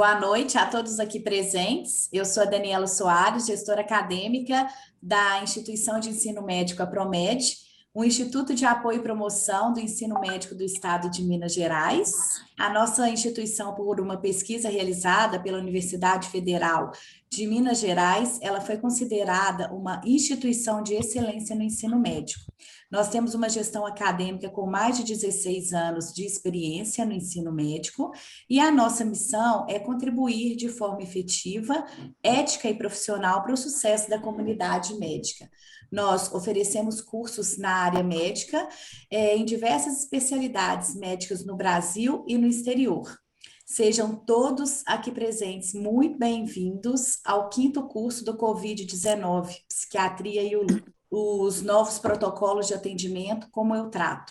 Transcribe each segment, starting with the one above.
Boa noite a todos aqui presentes. Eu sou a Daniela Soares, gestora acadêmica da Instituição de Ensino Médico, a Promed, o Instituto de Apoio e Promoção do Ensino Médico do Estado de Minas Gerais. A nossa instituição, por uma pesquisa realizada pela Universidade Federal de Minas Gerais, ela foi considerada uma instituição de excelência no ensino médico. Nós temos uma gestão acadêmica com mais de 16 anos de experiência no ensino médico e a nossa missão é contribuir de forma efetiva, ética e profissional para o sucesso da comunidade médica. Nós oferecemos cursos na área médica, em diversas especialidades médicas no Brasil e no exterior. Sejam todos aqui presentes muito bem-vindos ao 5º curso do Covid-19, Psiquiatria e os novos protocolos de atendimento, como eu trato.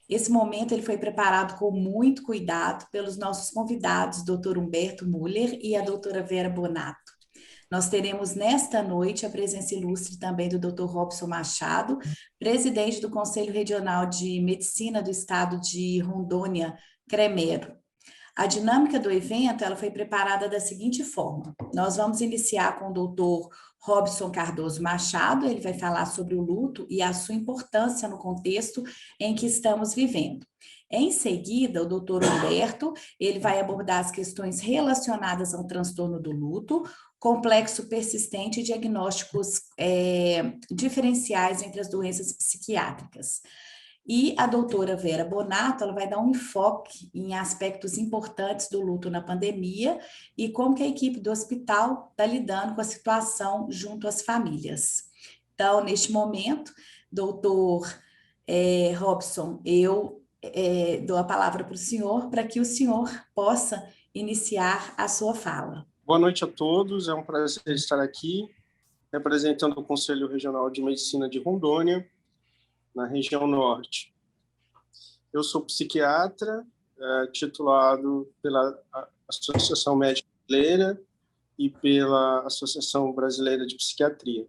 Esse momento ele foi preparado com muito cuidado pelos nossos convidados, Dr. Humberto Müller e a doutora Vera Bonato. Nós teremos nesta noite a presença ilustre também do Dr. Robson Machado, presidente do Conselho Regional de Medicina do Estado de Rondônia, CREMERO. A dinâmica do evento ela foi preparada da seguinte forma: nós vamos iniciar com o doutor Robson Cardoso Machado, ele vai falar sobre o luto e a sua importância no contexto em que estamos vivendo. Em seguida, o doutor Humberto, ele vai abordar as questões relacionadas ao transtorno do luto, complexo persistente e diagnósticos diferenciais entre as doenças psiquiátricas. E a doutora Vera Bonato, ela vai dar um enfoque em aspectos importantes do luto na pandemia e como que a equipe do hospital está lidando com a situação junto às famílias. Então, neste momento, doutor Robson, eu dou a palavra para o senhor, para que o senhor possa iniciar a sua fala. Boa noite a todos, é um prazer estar aqui, representando o Conselho Regional de Medicina de Rondônia, na região norte. Eu sou psiquiatra, titulado pela Associação Médica Brasileira e pela Associação Brasileira de Psiquiatria.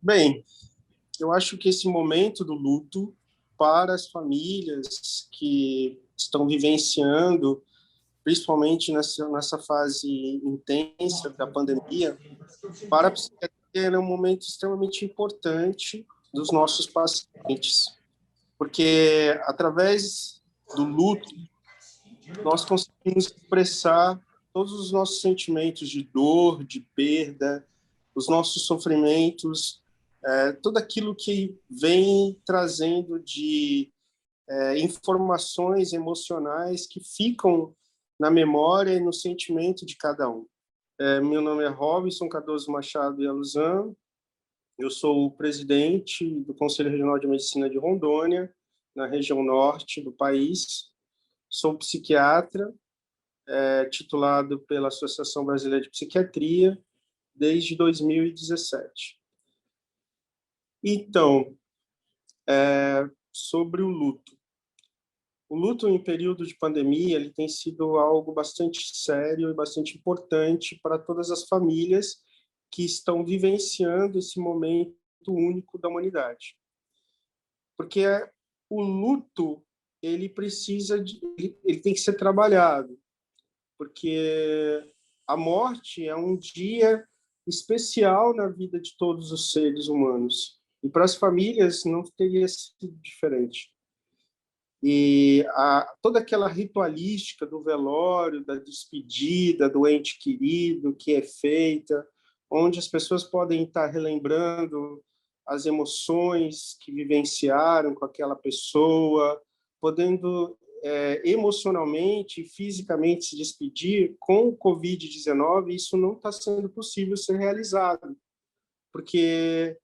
Bem, eu acho que esse momento do luto para as famílias que estão vivenciando, principalmente nessa fase intensa da pandemia, para a psiquiatria é um momento extremamente importante dos nossos pacientes, porque através do luto nós conseguimos expressar todos os nossos sentimentos de dor, de perda, os nossos sofrimentos, tudo aquilo que vem trazendo de informações emocionais que ficam na memória e no sentimento de cada um. Meu nome é Robson Cardoso Machado e Aluzan. Eu sou o presidente do Conselho Regional de Medicina de Rondônia, na região norte do país. Sou psiquiatra, titulado pela Associação Brasileira de Psiquiatria desde 2017. Então, sobre o luto. O luto em período de pandemia ele tem sido algo bastante sério e bastante importante para todas as famílias que estão vivenciando esse momento único da humanidade. Porque o luto, ele tem que ser trabalhado, porque a morte é um dia especial na vida de todos os seres humanos. E para as famílias não teria sido diferente. E toda aquela ritualística do velório, da despedida do ente querido que é feita, onde as pessoas podem estar relembrando as emoções que vivenciaram com aquela pessoa, podendo emocionalmente e fisicamente se despedir. Com o Covid-19, isso não está sendo possível ser realizado, porque,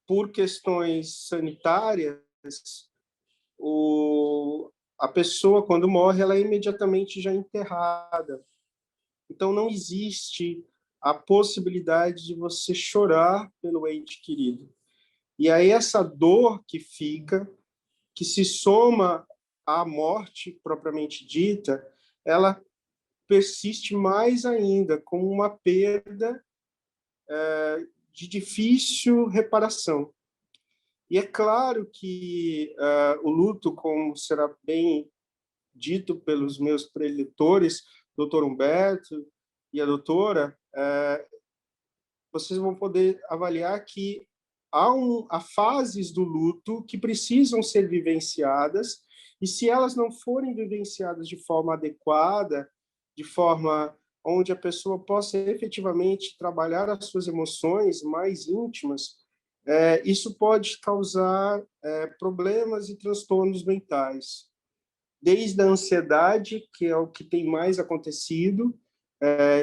por questões sanitárias, a pessoa, quando morre, ela é imediatamente já enterrada. Então, não existe a possibilidade de você chorar pelo ente querido. E aí essa dor que fica, que se soma à morte propriamente dita, ela persiste mais ainda, como uma perda de difícil reparação. E é claro que o luto, como será bem dito pelos meus preletores, doutor Humberto e a doutora, vocês vão poder avaliar que há fases do luto que precisam ser vivenciadas, e se elas não forem vivenciadas de forma adequada, de forma onde a pessoa possa efetivamente trabalhar as suas emoções mais íntimas, isso pode causar problemas e transtornos mentais. Desde a ansiedade, que é o que tem mais acontecido,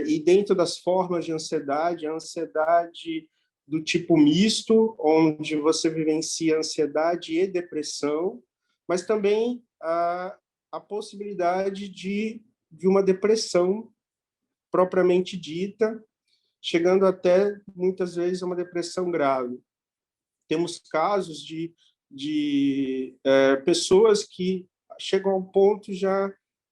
e dentro das formas de ansiedade, a ansiedade do tipo misto, onde você vivencia ansiedade e depressão, mas também a possibilidade de uma depressão propriamente dita, chegando até, muitas vezes, a uma depressão grave. Temos casos de pessoas que chegam ao ponto já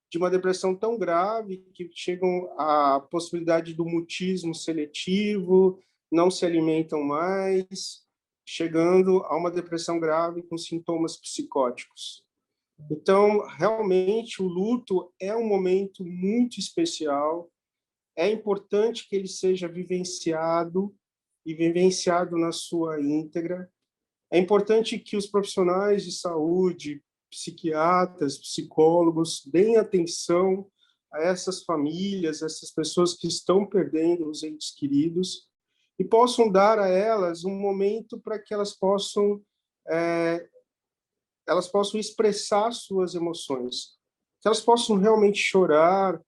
de uma depressão tão grave que chegam à possibilidade do mutismo seletivo, não se alimentam mais, chegando a uma depressão grave com sintomas psicóticos. Então, realmente, o luto é um momento muito especial, é importante que ele seja vivenciado e vivenciado na sua íntegra. É importante que os profissionais de saúde, psiquiatras, psicólogos, deem atenção a essas famílias, essas pessoas que estão perdendo os entes queridos, e possam dar a elas um momento para que elas possam expressar suas emoções, que elas possam realmente chorar,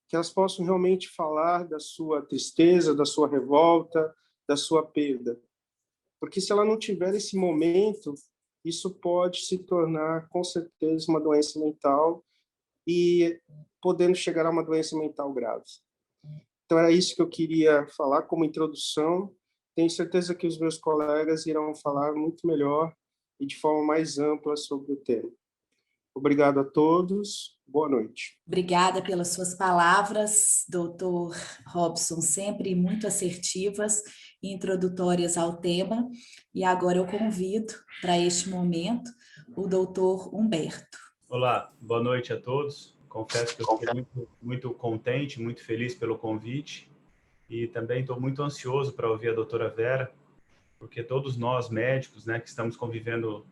que elas possam realmente falar da sua tristeza, da sua revolta, da sua perda. Porque se ela não tiver esse momento, isso pode se tornar, com certeza, uma doença mental e podendo chegar a uma doença mental grave. Então, era isso que eu queria falar como introdução. Tenho certeza que os meus colegas irão falar muito melhor e de forma mais ampla sobre o tema. Obrigado a todos. Boa noite. Obrigada pelas suas palavras, doutor Robson, sempre muito assertivas e introdutórias ao tema. E agora eu convido para este momento o doutor Humberto. Olá, boa noite a todos. Confesso que eu fiquei muito contente, muito feliz pelo convite e também estou muito ansioso para ouvir a doutora Vera, porque todos nós médicos, né, que estamos convivendo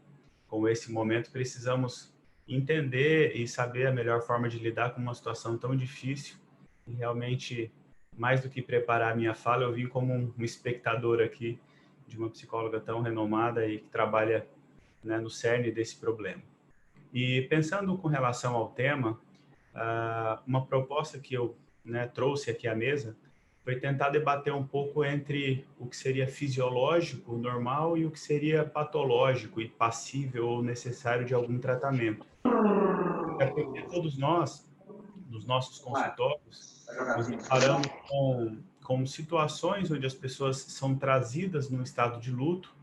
com esse momento, precisamos entender e saber a melhor forma de lidar com uma situação tão difícil. E realmente, mais do que preparar a minha fala, eu vim como um espectador aqui de uma psicóloga tão renomada e que trabalha, né, no cerne desse problema. E pensando com relação ao tema, uma proposta que eu, né, trouxe aqui à mesa foi tentar debater um pouco entre o que seria fisiológico, normal, e o que seria patológico e passível ou necessário de algum tratamento. É porque todos nós, nos nossos consultórios, nos deparamos com situações onde as pessoas são trazidas num estado de luto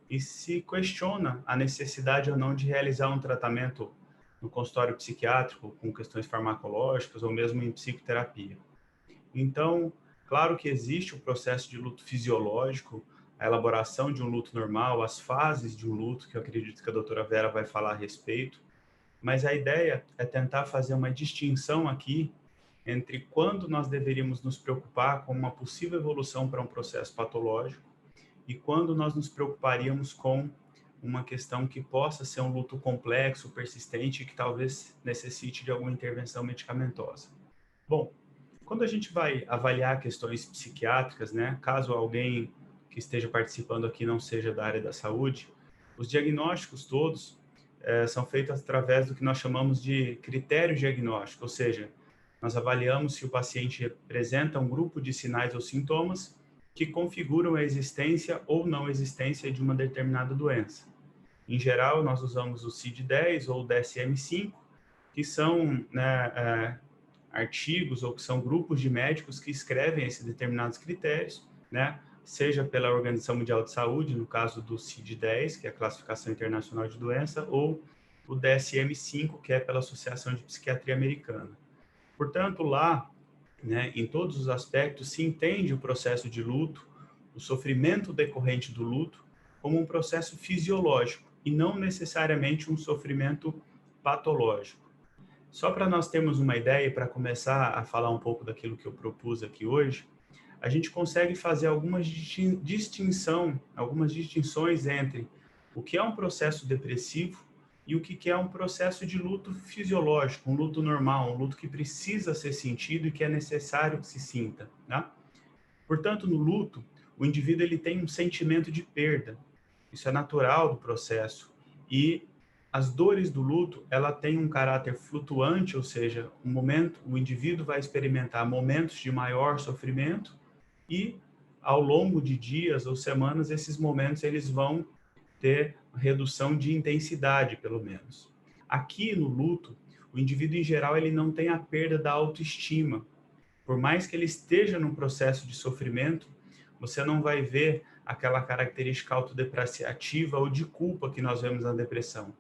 e se questiona a necessidade ou não de realizar um tratamento no consultório psiquiátrico com questões farmacológicas ou mesmo em psicoterapia. Então, claro que existe o processo de luto fisiológico, a elaboração de um luto normal, as fases de um luto, que eu acredito que a doutora Vera vai falar a respeito, mas a ideia é tentar fazer uma distinção aqui entre quando nós deveríamos nos preocupar com uma possível evolução para um processo patológico e quando nós nos preocuparíamos com uma questão que possa ser um luto complexo, persistente e que talvez necessite de alguma intervenção medicamentosa. Bom, quando a gente vai avaliar questões psiquiátricas, né, caso alguém que esteja participando aqui não seja da área da saúde, os diagnósticos todos são feitos através do que nós chamamos de critério diagnóstico, ou seja, nós avaliamos se o paciente apresenta um grupo de sinais ou sintomas que configuram a existência ou não existência de uma determinada doença. Em geral, nós usamos o CID-10 ou o DSM-5, que são, né, artigos ou que são grupos de médicos que escrevem esses determinados critérios, né, seja pela Organização Mundial de Saúde, no caso do CID-10, que é a Classificação Internacional de Doença, ou o DSM-5, que é pela Associação de Psiquiatria Americana. Portanto, lá, né, em todos os aspectos, se entende o processo de luto, o sofrimento decorrente do luto, como um processo fisiológico e não necessariamente um sofrimento patológico. Só para nós termos uma ideia e para começar a falar um pouco daquilo que eu propus aqui hoje, a gente consegue fazer algumas distinções entre o que é um processo depressivo e o que é um processo de luto fisiológico, um luto normal, um luto que precisa ser sentido e que é necessário que se sinta, né? Portanto, no luto, o indivíduo ele tem um sentimento de perda. Isso é natural do processo. E as dores do luto, ela tem um caráter flutuante, ou seja, o indivíduo vai experimentar momentos de maior sofrimento e ao longo de dias ou semanas, esses momentos eles vão ter redução de intensidade, pelo menos. Aqui no luto, o indivíduo em geral ele não tem a perda da autoestima. Por mais que ele esteja num processo de sofrimento, você não vai ver aquela característica autodepreciativa ou de culpa que nós vemos na depressão.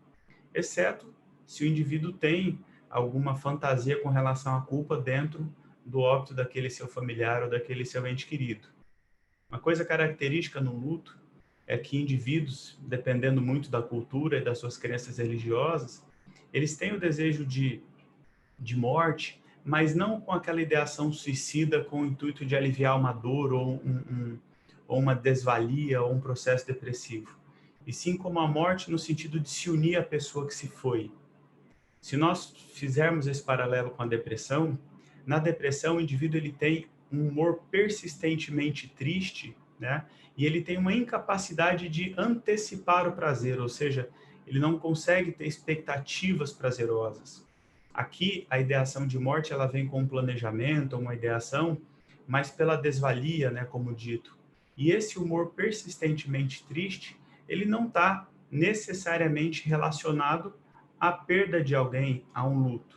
Exceto se o indivíduo tem alguma fantasia com relação à culpa dentro do óbito daquele seu familiar ou daquele seu ente querido. Uma coisa característica no luto é que indivíduos, dependendo muito da cultura e das suas crenças religiosas, eles têm o desejo de morte, mas não com aquela ideação suicida com o intuito de aliviar uma dor ou uma desvalia ou um processo depressivo, e sim como a morte no sentido de se unir à pessoa que se foi. Se nós fizermos esse paralelo com a depressão, na depressão o indivíduo ele tem um humor persistentemente triste, né? E ele tem uma incapacidade de antecipar o prazer, ou seja, ele não consegue ter expectativas prazerosas. Aqui, a ideação de morte, ela vem com um planejamento, uma ideação, mas pela desvalia, né, como dito. E esse humor persistentemente triste, ele não está necessariamente relacionado à perda de alguém, a um luto.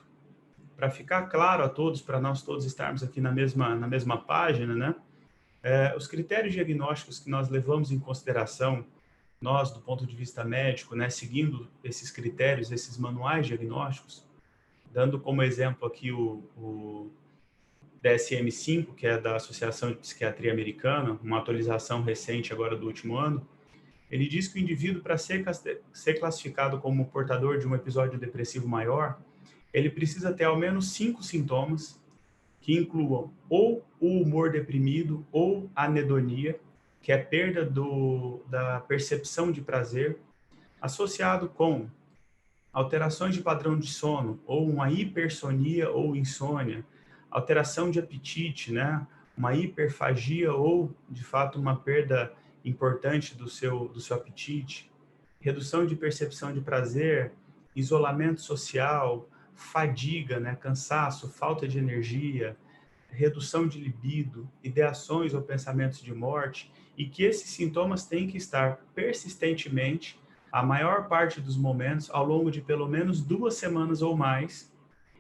Para ficar claro a todos, para nós todos estarmos aqui na mesma página, né, os critérios diagnósticos que nós levamos em consideração, nós, do ponto de vista médico, né, seguindo esses critérios, esses manuais diagnósticos, dando como exemplo aqui o DSM-5, que é da Associação de Psiquiatria Americana, uma atualização recente agora do último ano, ele diz que o indivíduo, para ser classificado como portador de um episódio depressivo maior, ele precisa ter ao menos 5 sintomas, que incluam ou o humor deprimido ou a anedonia, que é perda da percepção de prazer, associado com alterações de padrão de sono, ou uma hipersonia ou insônia, alteração de apetite, né? Uma hiperfagia ou, de fato, uma perda importante do seu apetite, redução de percepção de prazer, isolamento social, fadiga, né? Cansaço, falta de energia, redução de libido, ideações ou pensamentos de morte, e que esses sintomas têm que estar persistentemente a maior parte dos momentos ao longo de pelo menos 2 semanas ou mais,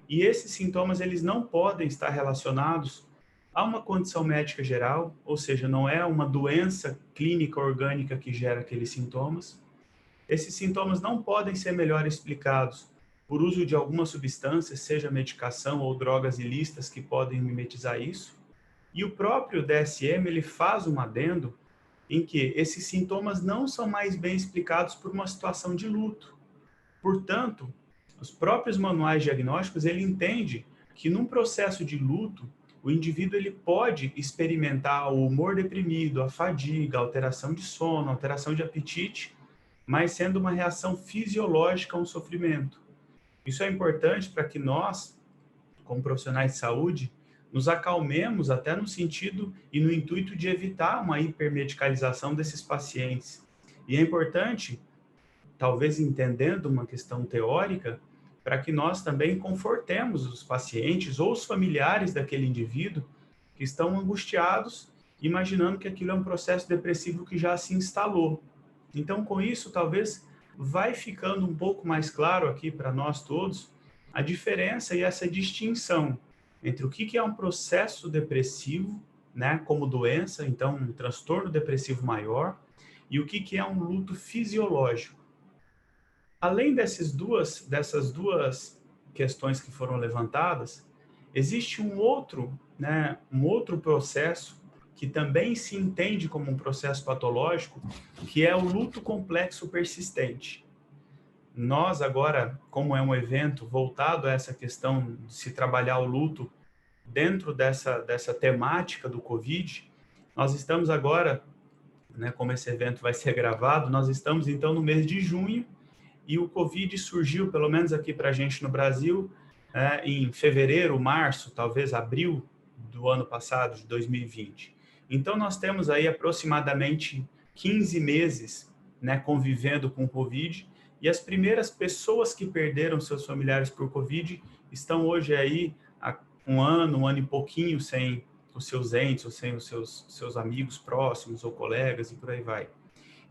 e esses sintomas eles não podem estar relacionados a uma condição médica geral, ou seja, não é uma doença clínica orgânica que gera aqueles sintomas. Esses sintomas não podem ser melhor explicados por uso de alguma substância, seja medicação ou drogas ilícitas que podem mimetizar isso. E o próprio DSM ele faz um adendo em que esses sintomas não são mais bem explicados por uma situação de luto. Portanto, os próprios manuais diagnósticos, ele entende que num processo de luto, o indivíduo ele pode experimentar o humor deprimido, a fadiga, a alteração de sono, a alteração de apetite, mas sendo uma reação fisiológica a um sofrimento. Isso é importante para que nós, como profissionais de saúde, nos acalmemos até no sentido e no intuito de evitar uma hipermedicalização desses pacientes. E é importante, talvez entendendo uma questão teórica, para que nós também confortemos os pacientes ou os familiares daquele indivíduo que estão angustiados, imaginando que aquilo é um processo depressivo que já se instalou. Então, com isso, talvez vai ficando um pouco mais claro aqui para nós todos a diferença e essa distinção entre o que é um processo depressivo, né, como doença, então um transtorno depressivo maior, e o que é um luto fisiológico. Além dessas duas questões que foram levantadas, existe um outro processo que também se entende como um processo patológico, que é o luto complexo persistente. nós agora, como é um evento voltado a essa questão de se trabalhar o luto dentro dessa temática do Covid, nós estamos agora, né, como esse evento vai ser gravado, nós estamos então no mês de junho, e o Covid surgiu, pelo menos aqui para a gente no Brasil, em fevereiro, março, talvez abril do ano passado, de 2020. Então, nós temos aí aproximadamente 15 meses, né, convivendo com o Covid, e as primeiras pessoas que perderam seus familiares por Covid estão hoje aí há um ano e pouquinho sem os seus entes, ou sem os seus amigos próximos ou colegas, e por aí vai.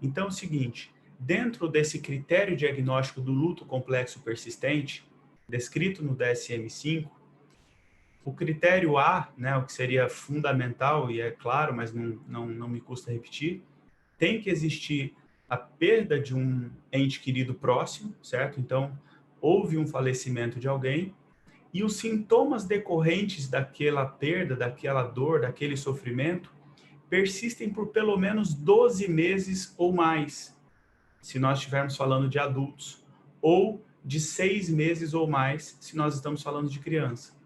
Então, é o seguinte, dentro desse critério diagnóstico do luto complexo persistente, descrito no DSM-5, o critério A, né, o que seria fundamental, e é claro, mas não me custa repetir, tem que existir a perda de um ente querido próximo, certo? Então, houve um falecimento de alguém, e os sintomas decorrentes daquela perda, daquela dor, daquele sofrimento, persistem por pelo menos 12 meses ou mais, se nós estivermos falando de adultos, ou de 6 meses ou mais, se nós estamos falando de criança.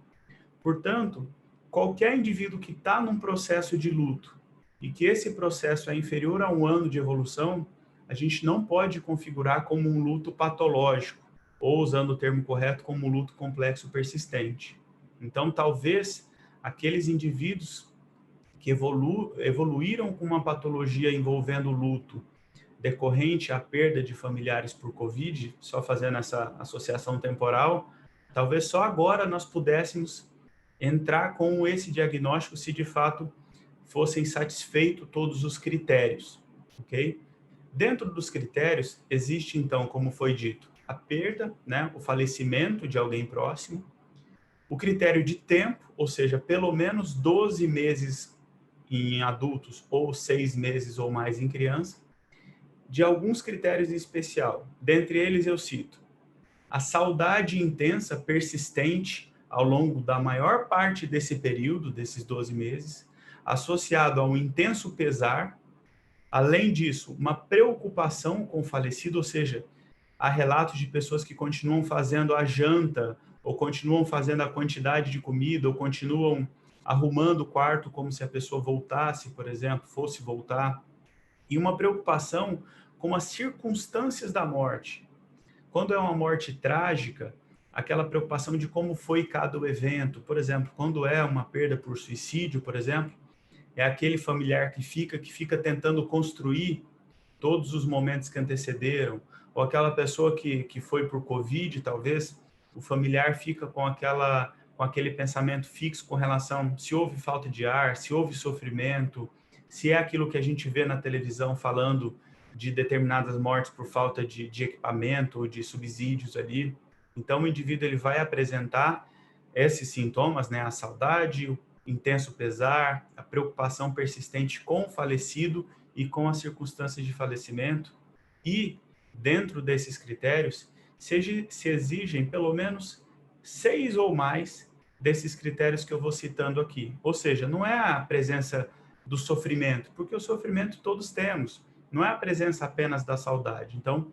Portanto, qualquer indivíduo que está num processo de luto e que esse processo é inferior a 1 ano de evolução, a gente não pode configurar como um luto patológico, ou, usando o termo correto, como um luto complexo persistente. Então, talvez aqueles indivíduos que evoluíram com uma patologia envolvendo luto decorrente à perda de familiares por Covid, só fazendo essa associação temporal, talvez só agora nós pudéssemos entrar com esse diagnóstico se de fato fossem satisfeitos todos os critérios, ok? Dentro dos critérios, existe então, como foi dito, a perda, né, o falecimento de alguém próximo, o critério de tempo, ou seja, pelo menos 12 meses em adultos ou 6 meses ou mais em criança, de alguns critérios em especial. Dentre eles eu cito a saudade intensa, persistente, ao longo da maior parte desse período, desses 12 meses, associado a um intenso pesar. Além disso, uma preocupação com o falecido, ou seja, há relatos de pessoas que continuam fazendo a janta, ou continuam fazendo a quantidade de comida, ou continuam arrumando o quarto como se a pessoa voltasse, por exemplo, fosse voltar. E uma preocupação com as circunstâncias da morte. Quando é uma morte trágica, aquela preocupação de como foi cada evento. Por exemplo, quando é uma perda por suicídio, por exemplo, é aquele familiar que fica tentando construir todos os momentos que antecederam, ou aquela pessoa que foi por Covid, talvez, o familiar fica com aquele pensamento fixo com relação se houve falta de ar, se houve sofrimento, se é aquilo que a gente vê na televisão falando de determinadas mortes por falta de equipamento ou de subsídios ali. Então, o indivíduo ele vai apresentar esses sintomas, né? A saudade, o intenso pesar, a preocupação persistente com o falecido e com as circunstâncias de falecimento. E, dentro desses critérios, se exigem pelo menos 6 ou mais desses critérios que eu vou citando aqui. Ou seja, não é a presença do sofrimento, porque o sofrimento todos temos, não é a presença apenas da saudade. Então,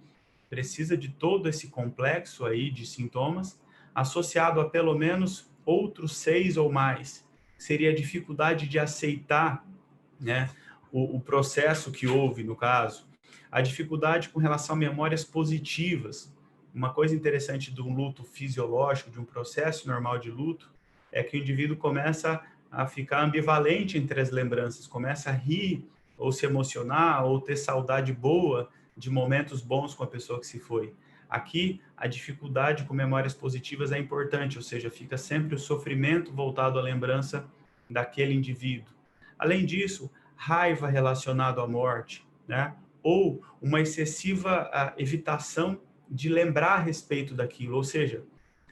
precisa de todo esse complexo aí de sintomas, associado a pelo menos outros 6 ou mais. Seria a dificuldade de aceitar, né, o processo que houve, no caso, a dificuldade com relação a memórias positivas. Uma coisa interessante de um luto fisiológico, de um processo normal de luto, é que o indivíduo começa a ficar ambivalente entre as lembranças, começa a rir, ou se emocionar, ou ter saudade boa de momentos bons com a pessoa que se foi. Aqui, a dificuldade com memórias positivas é importante, ou seja, fica sempre o sofrimento voltado à lembrança daquele indivíduo. Além disso, raiva relacionada à morte, né? Ou uma excessiva evitação de lembrar a respeito daquilo, ou seja,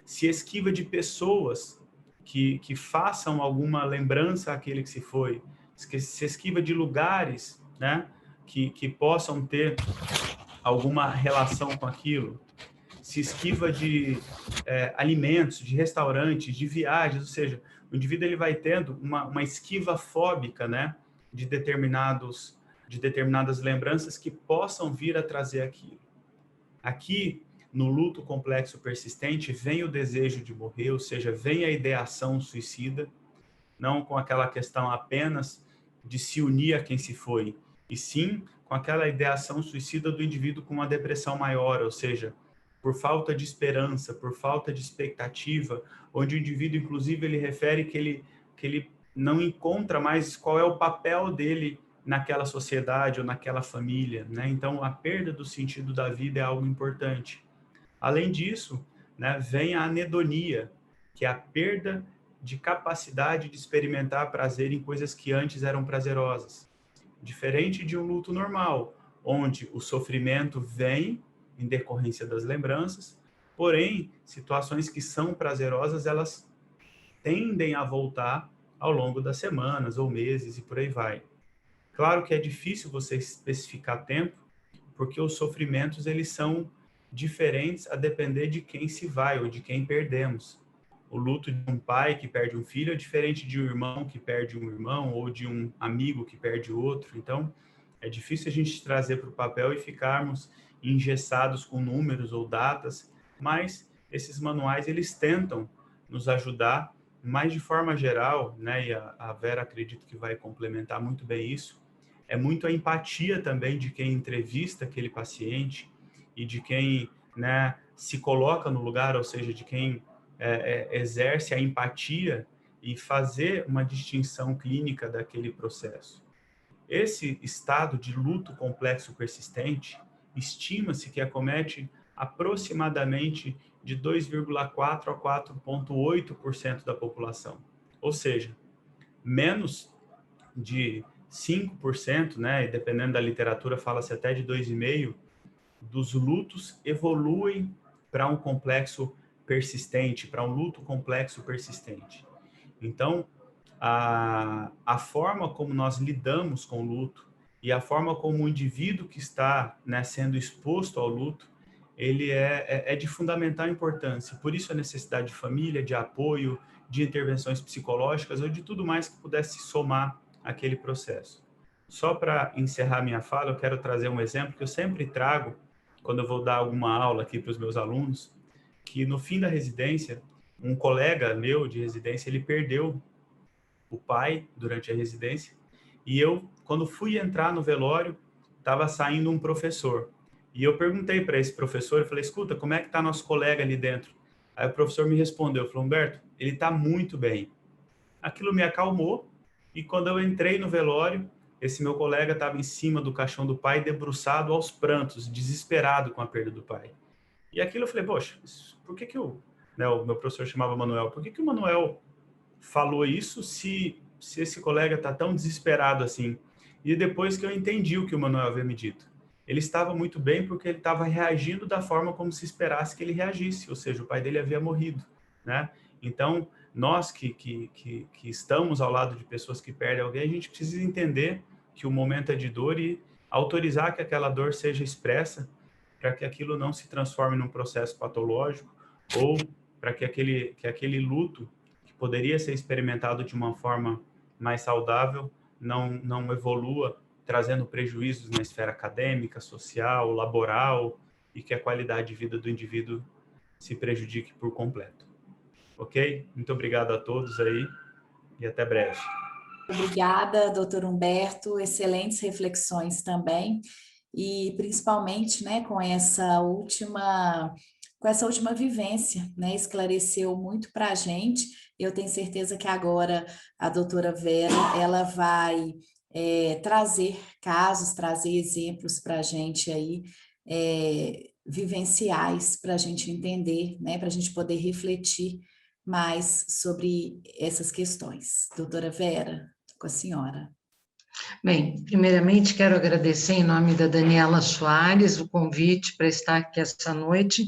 se esquiva de pessoas que façam alguma lembrança àquele que se foi, se esquiva de lugares, né, que possam ter alguma relação com aquilo, se esquiva de alimentos, de restaurantes, de viagens, ou seja, o indivíduo ele vai tendo uma esquiva fóbica, né, de determinadas lembranças que possam vir a trazer aquilo. Aqui, no luto complexo persistente vem o desejo de morrer, ou seja, vem a ideação suicida, não com aquela questão apenas de se unir a quem se foi, e sim com aquela ideação suicida do indivíduo com uma depressão maior, ou seja, por falta de esperança, por falta de expectativa, onde o indivíduo, inclusive, ele refere que ele não encontra mais qual é o papel dele naquela sociedade ou naquela família, né? Então, a perda do sentido da vida é algo importante. Além disso, né, vem a anedonia, que é a perda de capacidade de experimentar prazer em coisas que antes eram prazerosas. Diferente de um luto normal, onde o sofrimento vem em decorrência das lembranças, porém, situações que são prazerosas, elas tendem a voltar ao longo das semanas ou meses e por aí vai. Claro que é difícil você especificar tempo, porque os sofrimentos eles são diferentes a depender de quem se vai ou de quem perdemos. O luto de um pai que perde um filho é diferente de um irmão que perde um irmão ou de um amigo que perde outro. Então, é difícil a gente trazer para o papel e ficarmos engessados com números ou datas, mas esses manuais eles tentam nos ajudar, mas de forma geral, né, e a Vera acredito que vai complementar muito bem isso, é muito a empatia também de quem entrevista aquele paciente e de quem, né, se coloca no lugar, ou seja, de quem exerce a empatia e fazer uma distinção clínica daquele processo. Esse estado de luto complexo persistente estima-se que acomete aproximadamente de 2,4 a 4,8% da população. Ou seja, menos de 5%, né, e dependendo da literatura fala-se até de 2,5%, dos lutos evoluem para um complexo persistente, para um luto complexo persistente. Então, a forma como nós lidamos com o luto e a forma como o indivíduo que está, né, sendo exposto ao luto, ele é de fundamental importância. Por isso a necessidade de família, de apoio, de intervenções psicológicas ou de tudo mais que pudesse somar aquele processo. Só para encerrar minha fala, eu quero trazer um exemplo que eu sempre trago quando eu vou dar alguma aula aqui para os meus alunos, que no fim da residência, um colega meu de residência, ele perdeu o pai durante a residência, e eu, quando fui entrar no velório, estava saindo um professor. E eu perguntei para esse professor, eu falei, escuta, como é que está nosso colega ali dentro? Aí o professor me respondeu, falou, Humberto, ele está muito bem. Aquilo me acalmou, e quando eu entrei no velório, esse meu colega estava em cima do caixão do pai, debruçado aos prantos, desesperado com a perda do pai. E aquilo eu falei, poxa, por que o meu professor chamava Manuel, por que o Manuel falou isso se esse colega está tão desesperado assim? E depois que eu entendi o que o Manuel havia me dito, ele estava muito bem porque ele estava reagindo da forma como se esperasse que ele reagisse, ou seja, o pai dele havia morrido, né? Então, nós que estamos ao lado de pessoas que perdem alguém, a gente precisa entender que o momento é de dor e autorizar que aquela dor seja expressa para que aquilo não se transforme num processo patológico ou para que aquele luto que poderia ser experimentado de uma forma mais saudável não evolua, trazendo prejuízos na esfera acadêmica, social, laboral, e que a qualidade de vida do indivíduo se prejudique por completo. Ok? Muito obrigado a todos aí e até breve. Obrigada, doutor Humberto, excelentes reflexões também, e principalmente, né, com essa última vivência, né, esclareceu muito para a gente. Eu tenho certeza que agora a doutora Vera, ela vai trazer casos, trazer exemplos para a gente aí, vivenciais, para a gente entender, né, para a gente poder refletir mais sobre essas questões. Doutora Vera, com a senhora. Bem, primeiramente quero agradecer em nome da Daniela Soares o convite para estar aqui esta noite.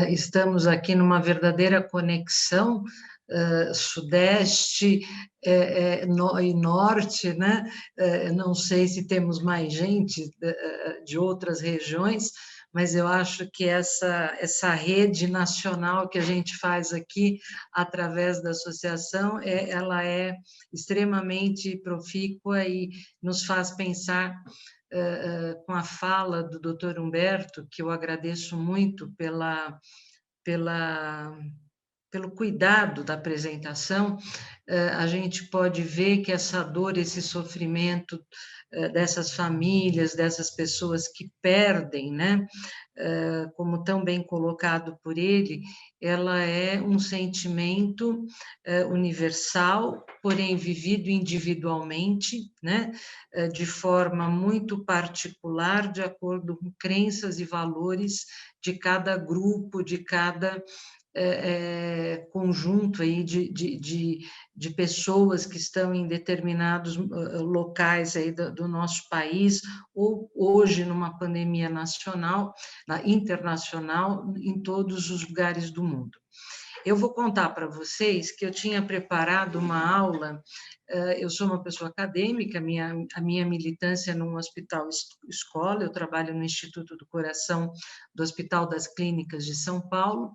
Estamos aqui numa verdadeira conexão sudeste e norte, né? Não sei se temos mais gente de outras regiões, mas eu acho que essa rede nacional que a gente faz aqui através da associação, ela é extremamente profícua e nos faz pensar com a fala do Dr. Humberto, que eu agradeço muito pelo cuidado da apresentação. A gente pode ver que essa dor, esse sofrimento dessas famílias, dessas pessoas que perdem, né? Como tão bem colocado por ele, ela é um sentimento universal, porém vivido individualmente, né? De forma muito particular, de acordo com crenças e valores de cada grupo, de cada conjunto aí de pessoas que estão em determinados locais aí do nosso país, ou hoje numa pandemia nacional, internacional, em todos os lugares do mundo. Eu vou contar para vocês que eu tinha preparado uma aula. Eu sou uma pessoa acadêmica, a minha militância é num hospital escola, eu trabalho no Instituto do Coração do Hospital das Clínicas de São Paulo,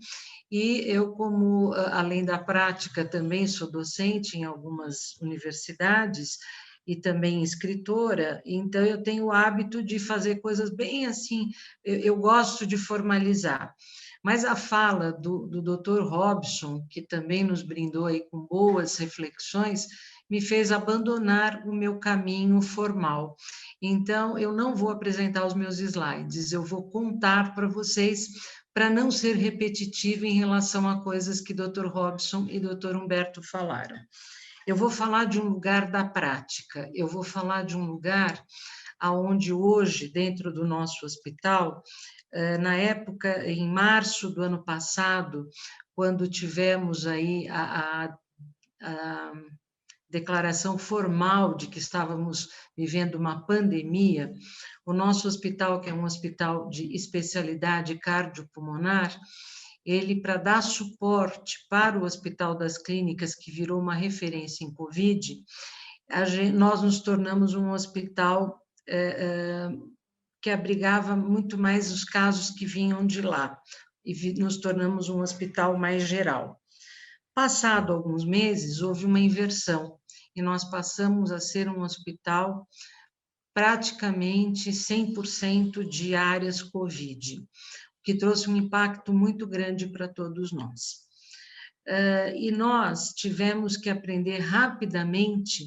e eu, como além da prática, também sou docente em algumas universidades e também escritora, então eu tenho o hábito de fazer coisas bem assim, eu gosto de formalizar. Mas a fala do Dr. Robson, que também nos brindou aí com boas reflexões, me fez abandonar o meu caminho formal. Então, eu não vou apresentar os meus slides, eu vou contar para vocês, para não ser repetitivo em relação a coisas que Dr. Robson e Dr. Humberto falaram. Eu vou falar de um lugar da prática, eu vou falar de um lugar onde hoje, dentro do nosso hospital, na época, em março do ano passado, quando tivemos aí a declaração formal de que estávamos vivendo uma pandemia, o nosso hospital, que é um hospital de especialidade cardiopulmonar, ele, para dar suporte para o Hospital das Clínicas, que virou uma referência em Covid, nós nos tornamos um hospital que abrigava muito mais os casos que vinham de lá, e nos tornamos um hospital mais geral. Passado alguns meses, houve uma inversão, e nós passamos a ser um hospital praticamente 100% de áreas Covid, que trouxe um impacto muito grande para todos nós. E nós tivemos que aprender rapidamente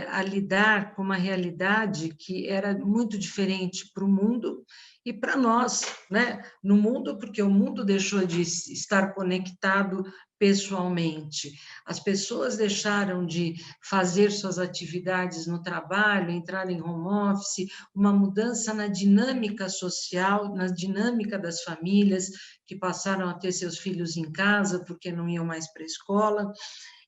a lidar com uma realidade que era muito diferente para o mundo e para nós, né? No mundo, porque o mundo deixou de estar conectado pessoalmente, as pessoas deixaram de fazer suas atividades no trabalho, entrar em home office, uma mudança na dinâmica social, na dinâmica das famílias que passaram a ter seus filhos em casa porque não iam mais para a escola.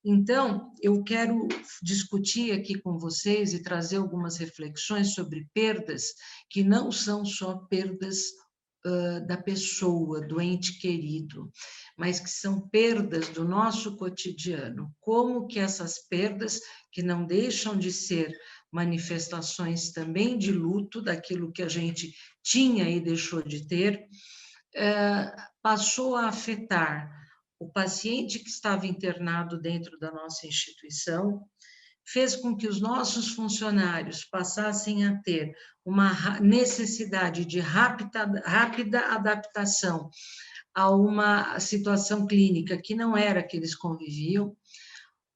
Então, eu quero discutir aqui com vocês e trazer algumas reflexões sobre perdas que não são só perdas da pessoa, do ente querido, mas que são perdas do nosso cotidiano. Como que essas perdas, que não deixam de ser manifestações também de luto, daquilo que a gente tinha e deixou de ter, passou a afetar o paciente que estava internado dentro da nossa instituição, fez com que os nossos funcionários passassem a ter uma necessidade de rápida adaptação a uma situação clínica que não era que eles conviviam,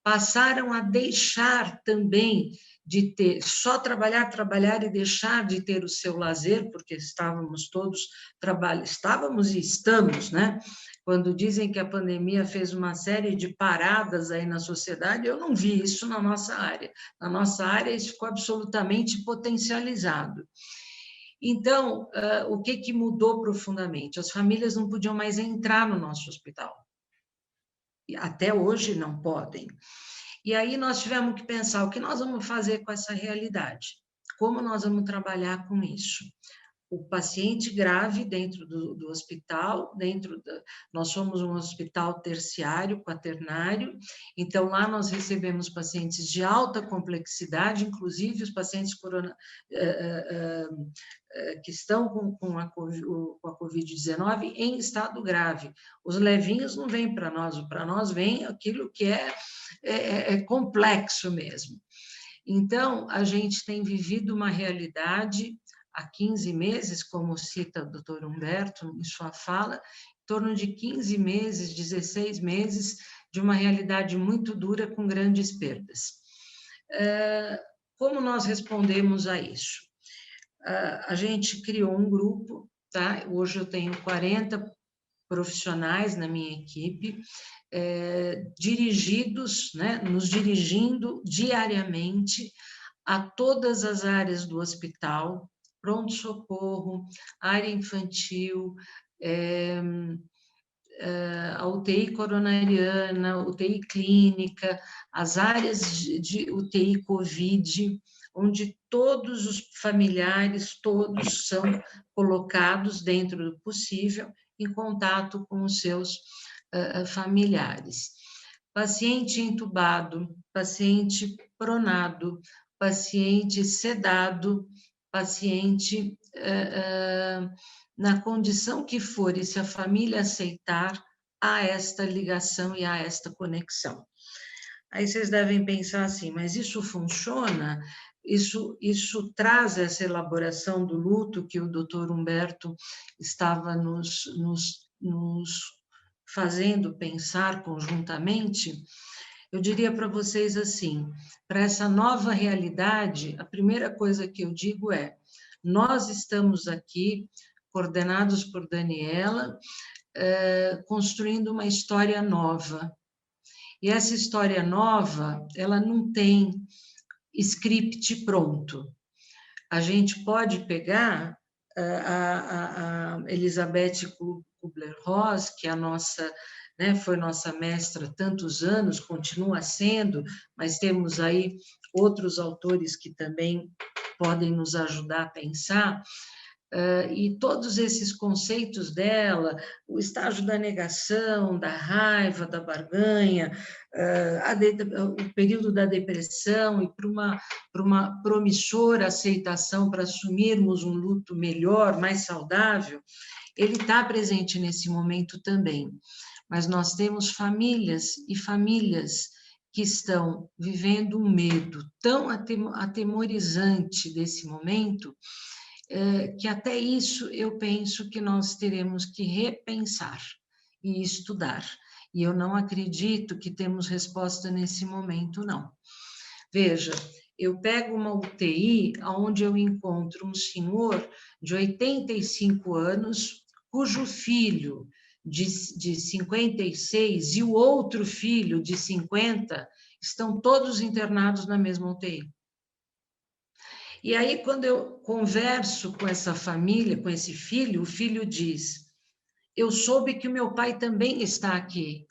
passaram a deixar também de ter, só trabalhar e deixar de ter o seu lazer, porque estávamos todos estávamos e estamos, né? Quando dizem que a pandemia fez uma série de paradas aí na sociedade, eu não vi isso na nossa área. Na nossa área, isso ficou absolutamente potencializado. Então, o que mudou profundamente? As famílias não podiam mais entrar no nosso hospital. E até hoje não podem. E aí nós tivemos que pensar o que nós vamos fazer com essa realidade, como nós vamos trabalhar com isso. O paciente grave dentro do hospital, nós somos um hospital terciário, quaternário, então lá nós recebemos pacientes de alta complexidade, inclusive os pacientes que estão com a Covid-19 em estado grave. Os levinhos não vêm para nós vem aquilo que é complexo mesmo. Então, a gente tem vivido uma realidade há 15 meses, como cita o doutor Humberto em sua fala, em torno de 15 meses, 16 meses, de uma realidade muito dura, com grandes perdas. Como nós respondemos a isso? A gente criou um grupo, tá? Hoje eu tenho 40 profissionais na minha equipe, dirigidos, né, nos dirigindo diariamente a todas as áreas do hospital, pronto-socorro, área infantil, a UTI coronariana, UTI clínica, as áreas de UTI Covid, onde todos os familiares, todos são colocados, dentro do possível, em contato com os seus familiares. Paciente entubado, paciente pronado, paciente sedado, paciente na condição que for, e se a família aceitar, há esta ligação e há esta conexão. Aí vocês devem pensar assim, mas isso funciona? Isso traz essa elaboração do luto que o doutor Humberto estava nos fazendo pensar conjuntamente? Eu diria para vocês assim, para essa nova realidade, a primeira coisa que eu digo é, nós estamos aqui, coordenados por Daniela, construindo uma história nova. E essa história nova, ela não tem script pronto. A gente pode pegar a Elizabeth Kubler-Ross, que é a nossa, né, foi nossa mestra há tantos anos, continua sendo, mas temos aí outros autores que também podem nos ajudar a pensar, e todos esses conceitos dela, o estágio da negação, da raiva, da barganha, o período da depressão, e para uma promissora aceitação para assumirmos um luto melhor, mais saudável, ele está presente nesse momento também. Mas nós temos famílias e famílias que estão vivendo um medo tão atemorizante desse momento, que até isso eu penso que nós teremos que repensar e estudar. E eu não acredito que temos resposta nesse momento, não. Veja, eu pego uma UTI onde eu encontro um senhor de 85 anos, cujo filho de 56 e o outro filho de 50 estão todos internados na mesma UTI. E aí, quando eu converso com essa família, com esse filho, o filho diz, eu soube que o meu pai também está aqui.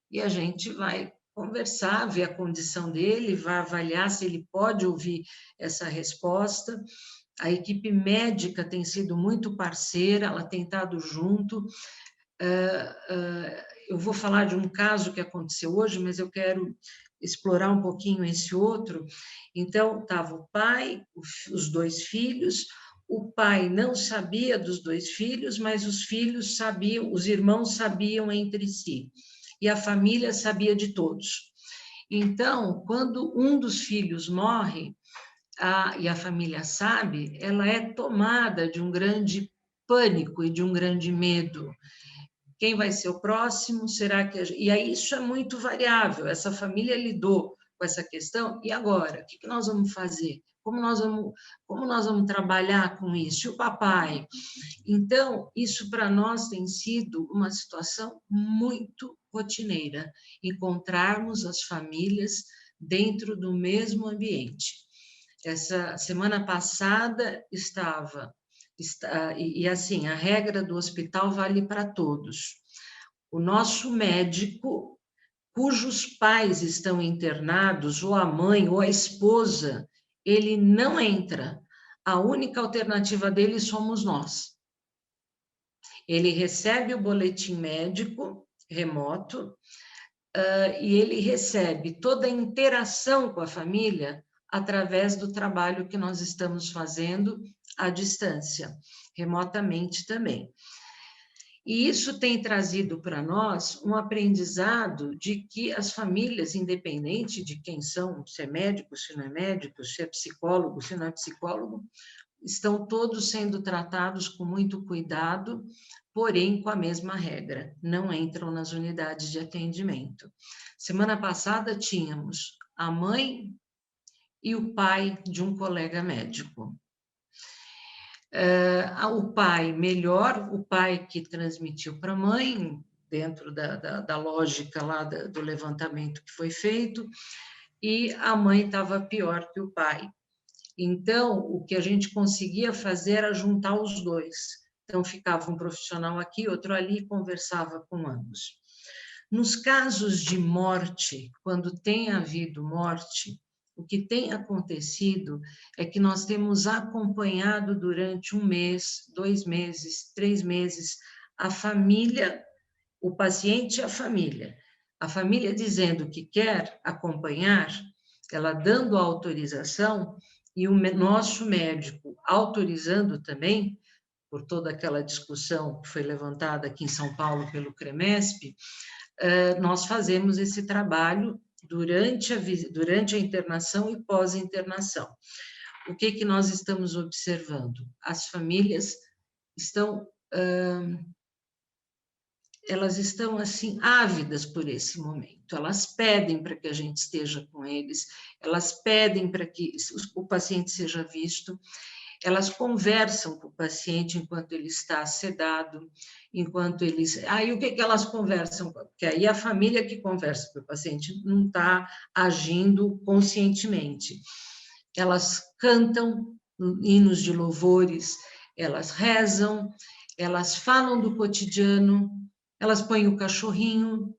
E a gente vai conversar, ver a condição dele, vai avaliar se ele pode ouvir essa resposta. A equipe médica tem sido muito parceira, ela tem estado junto. Eu vou falar de um caso que aconteceu hoje, mas eu quero explorar um pouquinho esse outro. Então, estava o pai, os dois filhos, o pai não sabia dos dois filhos, mas os filhos sabiam, os irmãos sabiam entre si, e a família sabia de todos. Então, quando um dos filhos morre, e a família sabe, ela é tomada de um grande pânico e de um grande medo. Quem vai ser o próximo? Será que... E aí isso é muito variável. Essa família lidou com essa questão, e agora? O que nós vamos fazer? Como nós vamos trabalhar com isso? E o papai? Então, isso para nós tem sido uma situação muito rotineira, encontrarmos as famílias dentro do mesmo ambiente. Essa semana passada e assim, a regra do hospital vale para todos. O nosso médico, cujos pais estão internados, ou a mãe, ou a esposa, ele não entra. A única alternativa dele somos nós. Ele recebe o boletim médico remoto, e ele recebe toda a interação com a família através do trabalho que nós estamos fazendo à distância, remotamente também. E isso tem trazido para nós um aprendizado de que as famílias, independente de quem são, se é médico, se não é médico, se é psicólogo, se não é psicólogo, estão todos sendo tratados com muito cuidado, porém com a mesma regra, não entram nas unidades de atendimento. Semana passada tínhamos a mãe e o pai de um colega médico. O pai melhor, o pai que transmitiu para a mãe, dentro da lógica lá do levantamento que foi feito, e a mãe estava pior que o pai. Então, o que a gente conseguia fazer era juntar os dois. Então, ficava um profissional aqui, outro ali, e conversava com ambos. Nos casos de morte, quando tem havido morte, o que tem acontecido é que nós temos acompanhado durante 1 mês, 2 meses, 3 meses, a família, o paciente e a família dizendo que quer acompanhar, ela dando a autorização, e o nosso médico autorizando também, por toda aquela discussão que foi levantada aqui em São Paulo pelo CREMESP, nós fazemos esse trabalho durante a internação e pós-internação. O que nós estamos observando? As famílias estão, elas estão assim ávidas por esse momento, elas pedem para que a gente esteja com eles, elas pedem para que o paciente seja visto, elas conversam com o paciente enquanto ele está sedado, enquanto eles... Aí o que elas conversam? Porque aí a família que conversa com o paciente não está agindo conscientemente. Elas cantam hinos de louvores, elas rezam, elas falam do cotidiano, elas põem o cachorrinho,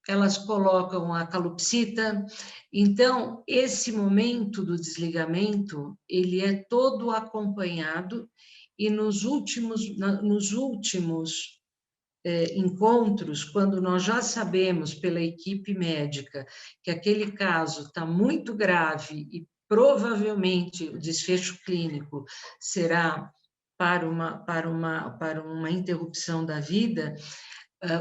elas colocam a calopsita. Então, esse momento do desligamento, ele é todo acompanhado, e nos últimos encontros, quando nós já sabemos pela equipe médica que aquele caso está muito grave e provavelmente o desfecho clínico será para uma interrupção da vida,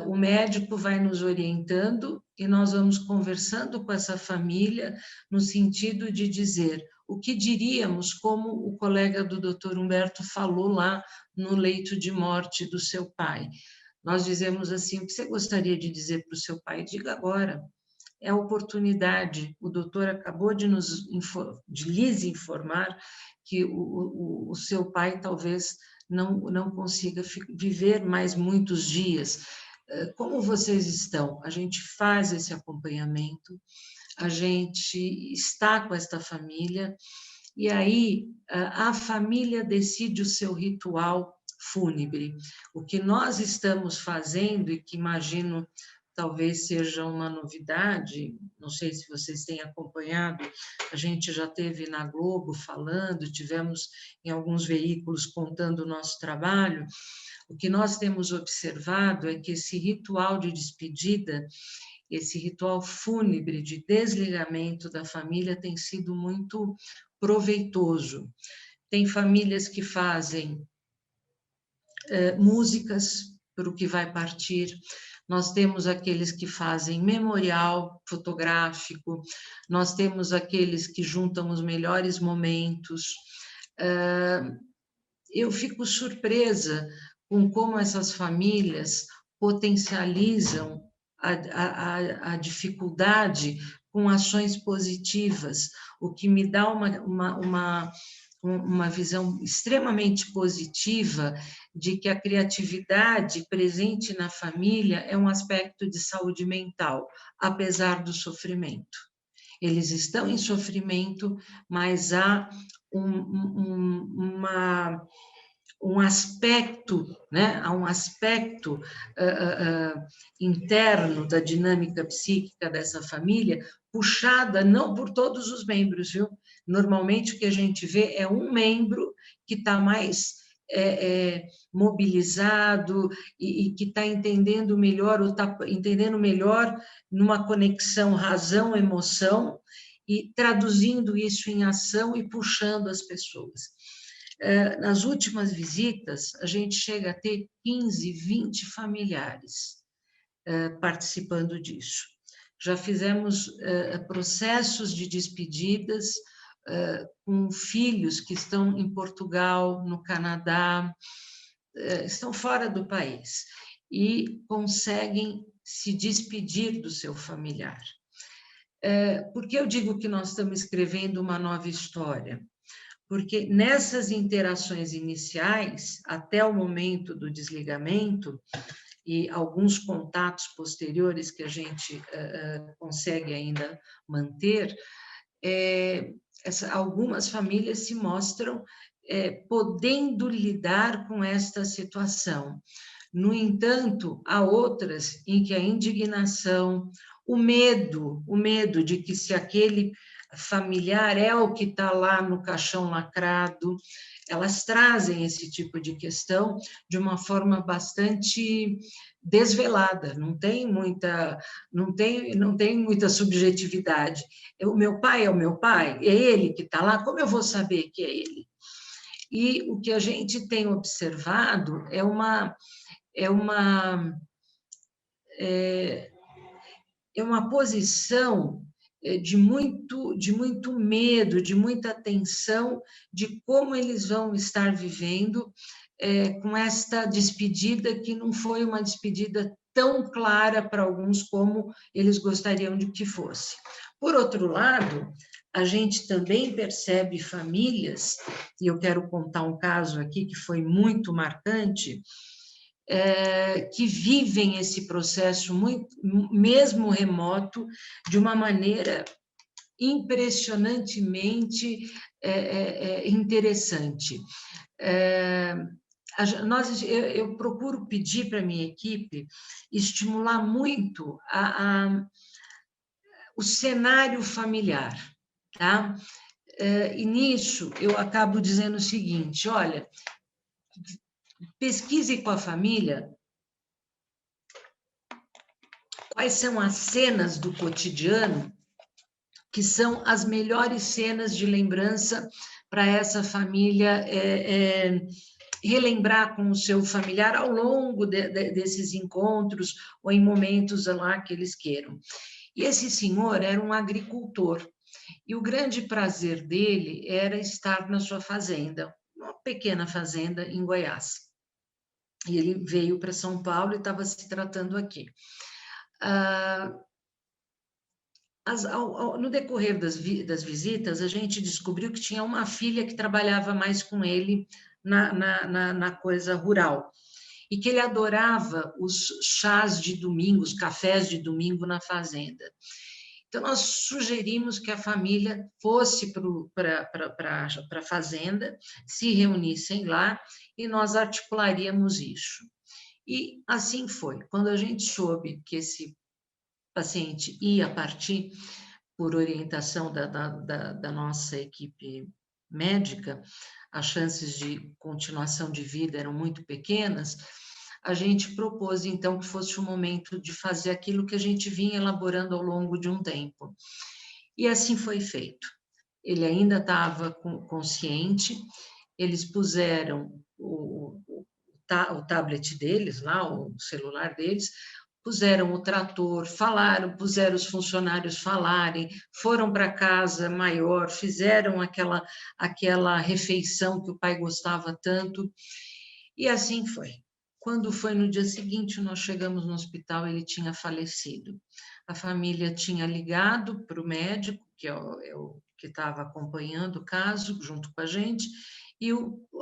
o médico vai nos orientando e nós vamos conversando com essa família no sentido de dizer o que diríamos, como o colega do Dr. Humberto falou lá no leito de morte do seu pai. Nós dizemos assim: o que você gostaria de dizer para o seu pai? Diga agora. É a oportunidade. O doutor acabou de lhes informar que o seu pai talvez não consiga viver mais muitos dias. Como vocês estão? A gente faz esse acompanhamento, a gente está com esta família, e aí a família decide o seu ritual fúnebre. O que nós estamos fazendo, e que imagino talvez seja uma novidade, não sei se vocês têm acompanhado, a gente já teve na Globo falando, tivemos em alguns veículos contando o nosso trabalho. O que nós temos observado é que esse ritual de despedida, esse ritual fúnebre de desligamento da família tem sido muito proveitoso. Tem famílias que fazem músicas para o que vai partir, nós temos aqueles que fazem memorial fotográfico, nós temos aqueles que juntam os melhores momentos. Eu fico surpresa com como essas famílias potencializam a dificuldade com ações positivas, o que me dá uma visão extremamente positiva de que a criatividade presente na família é um aspecto de saúde mental, apesar do sofrimento. Eles estão em sofrimento, mas há um aspecto, né? Há um aspecto interno da dinâmica psíquica dessa família, puxada não por todos os membros, viu? Normalmente o que a gente vê é um membro que está mais mobilizado e que está entendendo melhor, ou está entendendo melhor numa conexão razão-emoção e traduzindo isso em ação e puxando as pessoas. Nas últimas visitas, a gente chega a ter 15, 20 familiares participando disso. Já fizemos processos de despedidas com filhos que estão em Portugal, no Canadá, estão fora do país e conseguem se despedir do seu familiar. Por que eu digo que nós estamos escrevendo uma nova história? Porque nessas interações iniciais, até o momento do desligamento, e alguns contatos posteriores que a gente consegue ainda manter, algumas famílias se mostram podendo lidar com esta situação. No entanto, há outras em que a indignação, o medo de que se aquele familiar é o que está lá no caixão lacrado, elas trazem esse tipo de questão de uma forma bastante desvelada, não tem muita subjetividade. O meu pai é o meu pai, é ele que está lá, como eu vou saber que é ele? E o que a gente tem observado é uma posição de muito medo, de muita tensão de como eles vão estar vivendo com esta despedida, que não foi uma despedida tão clara para alguns como eles gostariam de que fosse. Por outro lado, a gente também percebe famílias, e eu quero contar um caso aqui que foi muito marcante, que vivem esse processo, mesmo remoto, de uma maneira impressionantemente interessante. Eu procuro pedir para a minha equipe estimular muito o cenário familiar, tá? E nisso eu acabo dizendo o seguinte: olha, pesquise com a família quais são as cenas do cotidiano que são as melhores cenas de lembrança para essa família relembrar com o seu familiar ao longo desses encontros ou em momentos lá que eles queiram. E esse senhor era um agricultor, e o grande prazer dele era estar na sua fazenda, uma pequena fazenda em Goiás. E ele veio para São Paulo e estava se tratando aqui. No decorrer das visitas, a gente descobriu que tinha uma filha que trabalhava mais com ele na coisa rural, e que ele adorava os chás de domingo, os cafés de domingo na fazenda. Então, nós sugerimos que a família fosse para a fazenda, se reunissem lá, e nós articularíamos isso. E assim foi. Quando a gente soube que esse paciente ia partir, por orientação da nossa equipe médica, as chances de continuação de vida eram muito pequenas, a gente propôs, então, que fosse o momento de fazer aquilo que a gente vinha elaborando ao longo de um tempo. E assim foi feito. Ele ainda estava consciente, eles puseram o tablet deles, lá, o celular deles, puseram o trator, falaram, puseram os funcionários falarem, foram para a casa maior, fizeram aquela refeição que o pai gostava tanto, e assim foi. Quando foi no dia seguinte, nós chegamos no hospital, ele tinha falecido. A família tinha ligado para o médico, que é o que estava acompanhando o caso, junto com a gente, e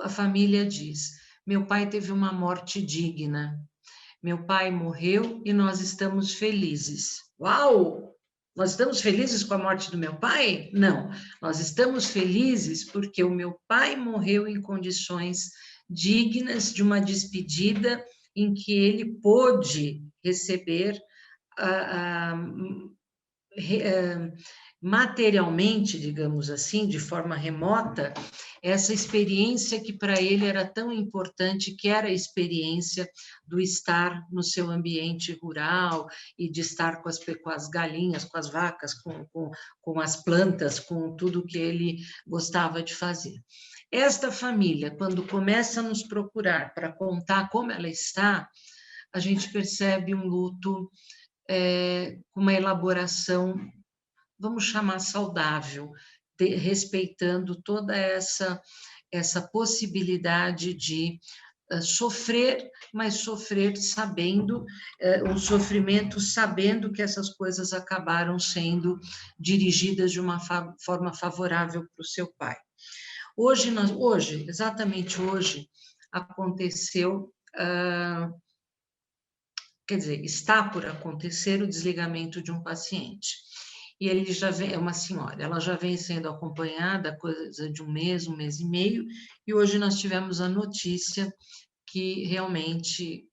a família diz: meu pai teve uma morte digna, meu pai morreu e nós estamos felizes. Uau! Nós estamos felizes com a morte do meu pai? Não, nós estamos felizes porque o meu pai morreu em condições dignas de uma despedida em que ele pôde receber materialmente, digamos assim, de forma remota, essa experiência que para ele era tão importante, que era a experiência do estar no seu ambiente rural e de estar com as galinhas, com as vacas, com as plantas, com tudo que ele gostava de fazer. Esta família, quando começa a nos procurar para contar como ela está, a gente percebe um luto com uma elaboração, vamos chamar saudável, respeitando toda essa possibilidade de sofrer, mas sofrer sabendo, um sofrimento sabendo que essas coisas acabaram sendo dirigidas de uma forma favorável para o seu pai. Hoje, exatamente hoje, aconteceu, quer dizer, está por acontecer o desligamento de um paciente. E ele já vem, é uma senhora, ela já vem sendo acompanhada coisa de um mês e meio, e hoje nós tivemos a notícia que realmente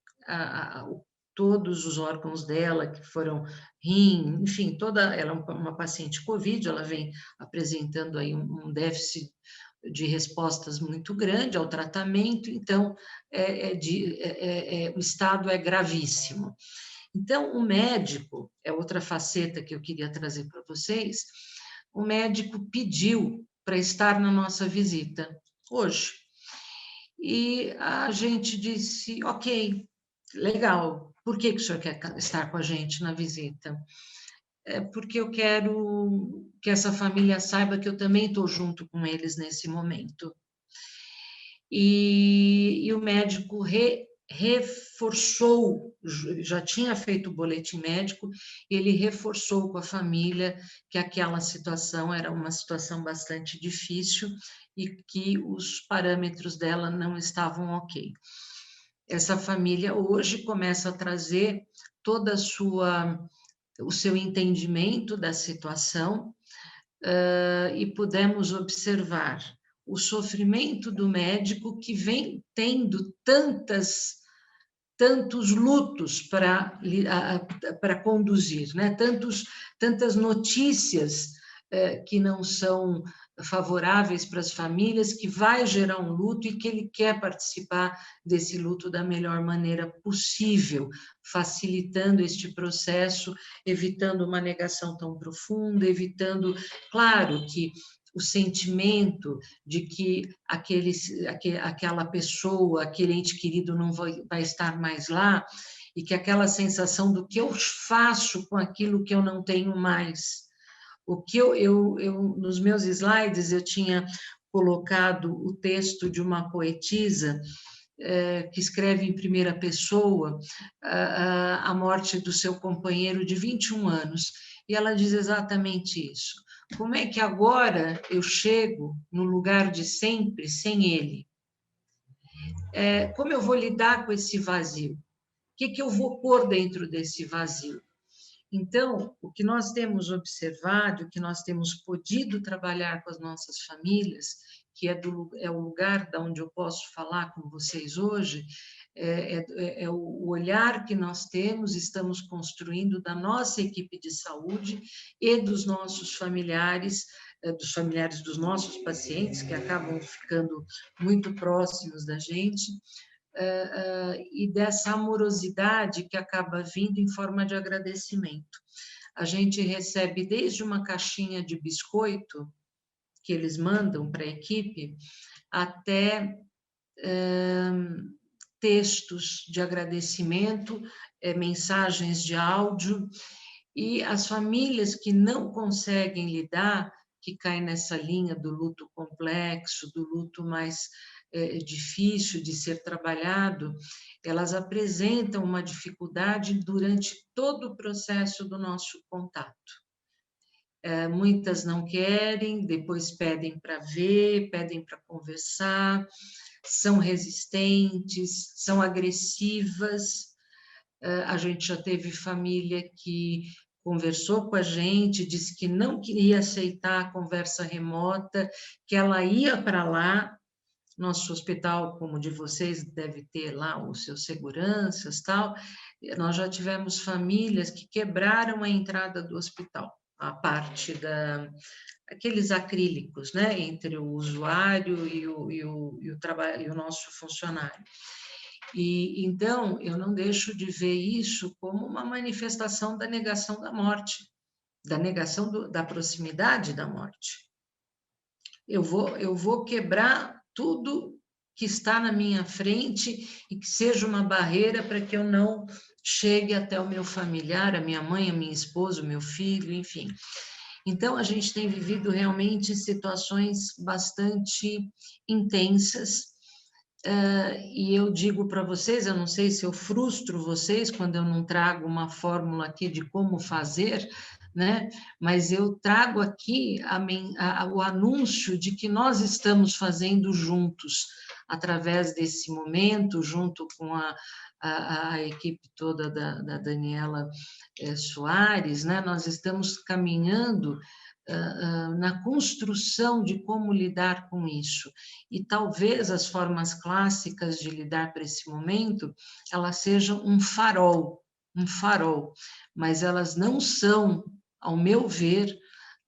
todos os órgãos dela, que foram rim, enfim, ela é uma paciente COVID, ela vem apresentando aí um déficit de respostas muito grande ao tratamento, então o estado é gravíssimo. Então, o médico, é outra faceta que eu queria trazer para vocês, o médico pediu para estar na nossa visita hoje. E a gente disse, ok, legal, por que o senhor quer estar com a gente na visita? Porque eu quero que essa família saiba que eu também estou junto com eles nesse momento. E o médico reforçou, já tinha feito o boletim médico, ele reforçou com a família que aquela situação era uma situação bastante difícil e que os parâmetros dela não estavam ok. Essa família hoje começa a trazer toda o seu entendimento da situação, e pudemos observar o sofrimento do médico que vem tendo tantos lutos para conduzir, né? Tantas notícias que não são favoráveis para as famílias, que vai gerar um luto e que ele quer participar desse luto da melhor maneira possível, facilitando este processo, evitando uma negação tão profunda, evitando, claro, que o sentimento de que aquela pessoa, aquele ente querido não vai estar mais lá, e que aquela sensação do que eu faço com aquilo que eu não tenho mais. O que nos meus slides, eu tinha colocado o texto de uma poetisa que escreve em primeira pessoa a morte do seu companheiro de 21 anos, e ela diz exatamente isso. Como é que agora eu chego no lugar de sempre sem ele? Como eu vou lidar com esse vazio? O que eu vou pôr dentro desse vazio? Então, o que nós temos observado, o que nós temos podido trabalhar com as nossas famílias, que é o lugar da onde eu posso falar com vocês hoje, é o olhar que nós estamos construindo da nossa equipe de saúde e dos nossos familiares, dos familiares dos nossos pacientes, que acabam ficando muito próximos da gente, e dessa amorosidade que acaba vindo em forma de agradecimento. A gente recebe desde uma caixinha de biscoito que eles mandam para a equipe, até textos de agradecimento, mensagens de áudio, e as famílias que não conseguem lidar, que caem nessa linha do luto complexo, do luto mais difícil de ser trabalhado, elas apresentam uma dificuldade durante todo o processo do nosso contato. Muitas não querem, depois pedem para ver, pedem para conversar, são resistentes, são agressivas. A gente já teve família que conversou com a gente, disse que não queria aceitar a conversa remota, que ela ia para lá. Nosso hospital, como o de vocês, deve ter lá os seus seguranças, tal. Nós já tivemos famílias que quebraram a entrada do hospital, a parte aqueles acrílicos, né, entre o usuário e o nosso funcionário. E então eu não deixo de ver isso como uma manifestação da negação da morte, da negação da proximidade da morte. Eu vou quebrar tudo que está na minha frente e que seja uma barreira para que eu não chegue até o meu familiar, a minha mãe, a minha esposa, o meu filho, enfim. Então, a gente tem vivido realmente situações bastante intensas, e eu digo para vocês, eu não sei se eu frustro vocês quando eu não trago uma fórmula aqui de como fazer, né? Mas eu trago aqui o anúncio de que nós estamos fazendo juntos, através desse momento, junto com a equipe toda da Daniela Soares, né? Nós estamos caminhando na construção de como lidar com isso. E talvez as formas clássicas de lidar para esse momento, elas sejam um farol, mas elas não são, ao meu ver,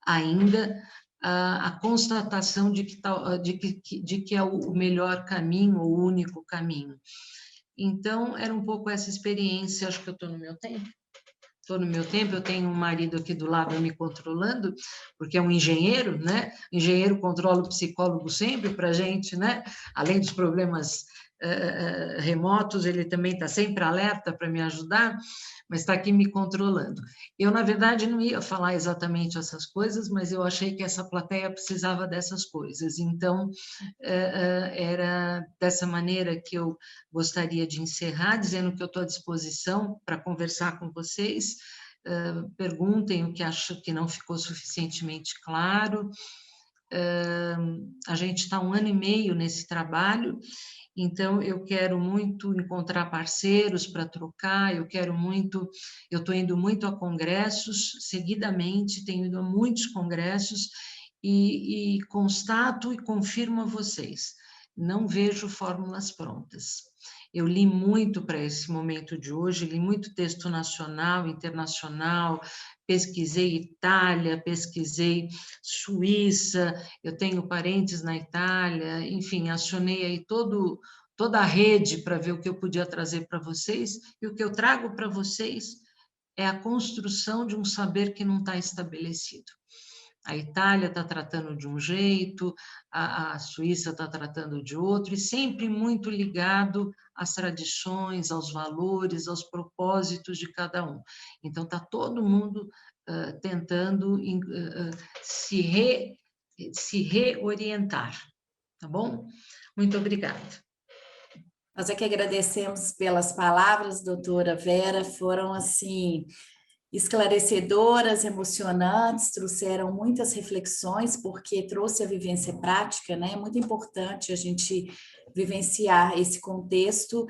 ainda a constatação de que é o melhor caminho, o único caminho. Então, era um pouco essa experiência, acho que eu estou no meu tempo. Estou no meu tempo, eu tenho um marido aqui do lado me controlando, porque é um engenheiro, né? O engenheiro controla o psicólogo sempre para a gente, né? Além dos problemas remotos, ele também está sempre alerta para me ajudar, mas está aqui me controlando. Eu, na verdade, não ia falar exatamente essas coisas, mas eu achei que essa plateia precisava dessas coisas. Então, era dessa maneira que eu gostaria de encerrar, dizendo que eu estou à disposição para conversar com vocês. Perguntem o que acham que não ficou suficientemente claro. A gente está 1 ano e meio nesse trabalho, então eu quero muito encontrar parceiros para trocar, eu estou indo muito a congressos, seguidamente, tenho ido a muitos congressos, e constato e confirmo a vocês, não vejo fórmulas prontas. Eu li muito para esse momento de hoje, li muito texto nacional, internacional, pesquisei Itália, pesquisei Suíça, eu tenho parentes na Itália, enfim, acionei aí toda a rede para ver o que eu podia trazer para vocês, e o que eu trago para vocês é a construção de um saber que não está estabelecido. A Itália está tratando de um jeito, a Suíça está tratando de outro, e sempre muito ligado às tradições, aos valores, aos propósitos de cada um. Então, está todo mundo tentando se reorientar, tá bom? Muito obrigada. Nós é que agradecemos pelas palavras, doutora Vera, foram, assim, esclarecedoras, emocionantes, trouxeram muitas reflexões, porque trouxe a vivência prática, né? É muito importante a gente vivenciar esse contexto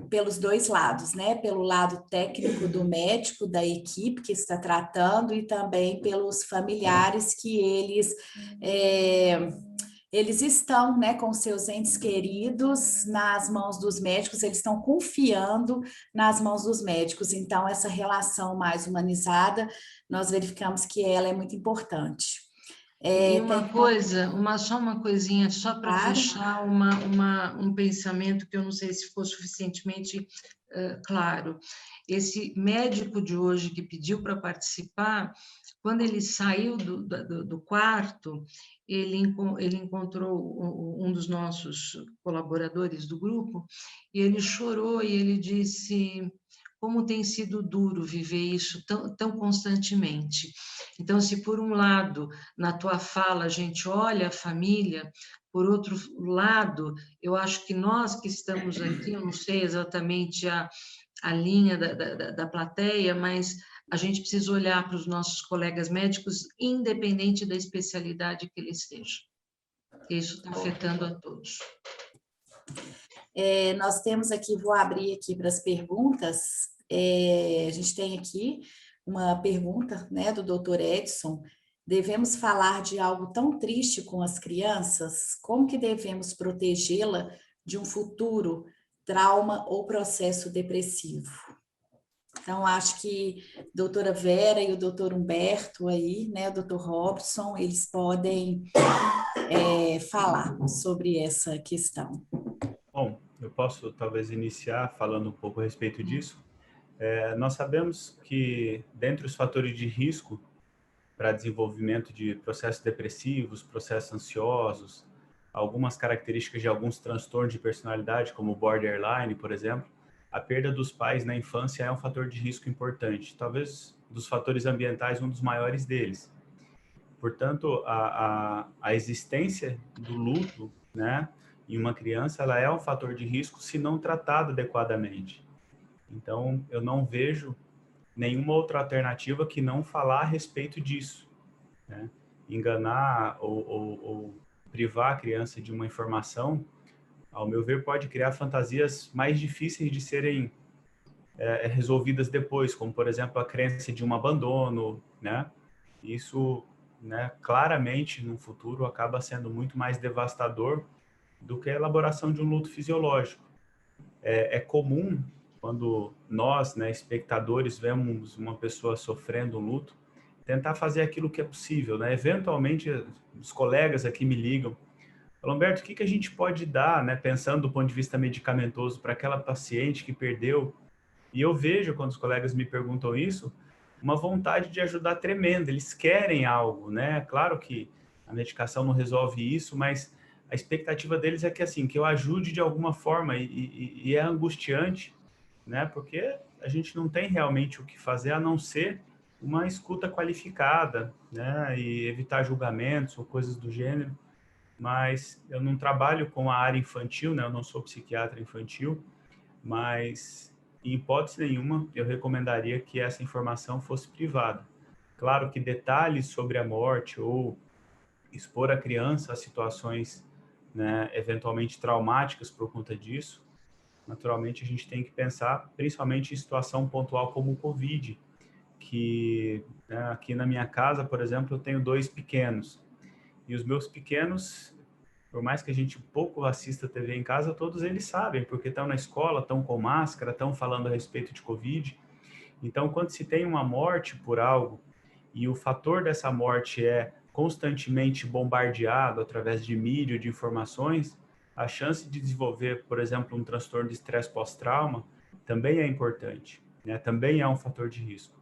pelos dois lados, né? Pelo lado técnico do médico, da equipe que está tratando, e também pelos familiares que eles estão, né, com seus entes queridos nas mãos dos médicos, eles estão confiando nas mãos dos médicos. Então, essa relação mais humanizada, nós verificamos que ela é muito importante. E só uma coisinha, só para fechar um pensamento que eu não sei se ficou suficientemente claro. Esse médico de hoje que pediu para participar, quando ele saiu do quarto, ele encontrou um dos nossos colaboradores do grupo, e ele chorou e ele disse: como tem sido duro viver isso tão constantemente. Então, se por um lado, na tua fala, a gente olha a família, por outro lado, eu acho que nós que estamos aqui, eu não sei exatamente a linha da plateia, mas a gente precisa olhar para os nossos colegas médicos, independente da especialidade que eles estejam. Isso está afetando a todos. Nós temos aqui, vou abrir aqui para as perguntas, a gente tem aqui uma pergunta, né, do Dr. Edson: devemos falar de algo tão triste com as crianças? Como que devemos protegê-la de um futuro trauma ou processo depressivo? Então, acho que a doutora Vera e o doutor Humberto aí, né, o doutor Robson, eles podem falar sobre essa questão. Bom, eu posso talvez iniciar falando um pouco a respeito disso. Nós sabemos que, dentre os fatores de risco para desenvolvimento de processos depressivos, processos ansiosos, algumas características de alguns transtornos de personalidade, como borderline, por exemplo, a perda dos pais na infância é um fator de risco importante, talvez dos fatores ambientais um dos maiores deles. Portanto, a existência do luto, né, em uma criança, ela é um fator de risco se não tratado adequadamente. Então, eu não vejo nenhuma outra alternativa que não falar a respeito disso, né? Enganar ou privar a criança de uma informação, ao meu ver, pode criar fantasias mais difíceis de serem resolvidas depois, como, por exemplo, a crença de um abandono, né? Isso, né, claramente, no futuro, acaba sendo muito mais devastador do que a elaboração de um luto fisiológico. É comum, quando nós, né, espectadores, vemos uma pessoa sofrendo um luto, tentar fazer aquilo que é possível, né? Eventualmente, os colegas aqui me ligam, falam, Humberto, o que a gente pode dar, né, pensando do ponto de vista medicamentoso, para aquela paciente que perdeu? E eu vejo, quando os colegas me perguntam isso, uma vontade de ajudar tremenda. Eles querem algo, né? Claro que a medicação não resolve isso, mas a expectativa deles é que, assim, que eu ajude de alguma forma, e é angustiante, né? Porque a gente não tem realmente o que fazer a não ser uma escuta qualificada, né? E evitar julgamentos ou coisas do gênero. Mas eu não trabalho com a área infantil, né? Eu não sou psiquiatra infantil, mas em hipótese nenhuma eu recomendaria que essa informação fosse privada. Claro que detalhes sobre a morte ou expor a criança a situações, né, eventualmente traumáticas por conta disso, naturalmente a gente tem que pensar principalmente em situação pontual como o Covid, que, né, aqui na minha casa, por exemplo, eu tenho 2 pequenos, e os meus pequenos, por mais que a gente pouco assista TV em casa, todos eles sabem, porque estão na escola, estão com máscara, estão falando a respeito de Covid. Então, quando se tem uma morte por algo, e o fator dessa morte é constantemente bombardeado através de mídia, de informações, a chance de desenvolver, por exemplo, um transtorno de estresse pós-trauma também é importante, né? Também é um fator de risco.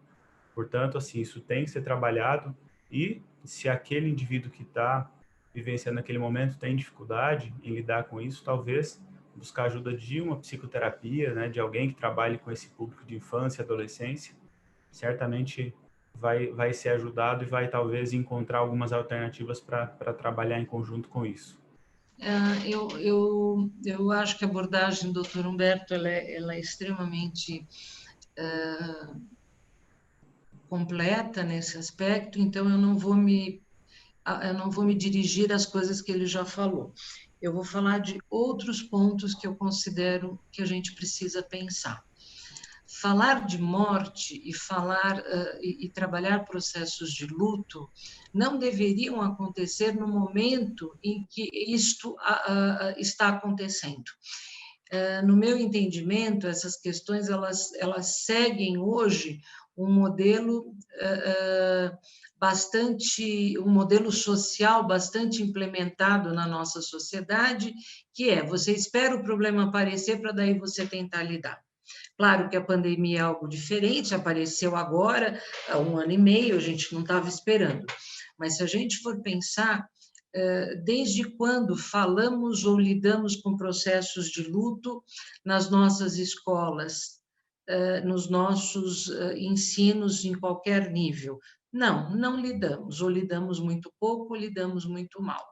Portanto, assim, isso tem que ser trabalhado, e se aquele indivíduo que está vivenciando naquele momento tem dificuldade em lidar com isso, talvez buscar ajuda de uma psicoterapia, né, de alguém que trabalhe com esse público de infância e adolescência, certamente vai ser ajudado e vai talvez encontrar algumas alternativas para trabalhar em conjunto com isso. Eu acho que a abordagem do Dr. Humberto ela é extremamente completa nesse aspecto, então eu não vou me dirigir às coisas que ele já falou. Eu vou falar de outros pontos que eu considero que a gente precisa pensar. Falar de morte e trabalhar processos de luto não deveriam acontecer no momento em que isto está acontecendo. No meu entendimento, essas questões elas seguem hoje um modelo um modelo social bastante implementado na nossa sociedade, que é você espera o problema aparecer para daí você tentar lidar. Claro que a pandemia é algo diferente, apareceu agora, há 1 ano e meio, a gente não estava esperando. Mas se a gente for pensar, desde quando falamos ou lidamos com processos de luto nas nossas escolas, nos nossos ensinos em qualquer nível? Não lidamos, ou lidamos muito pouco, ou lidamos muito mal.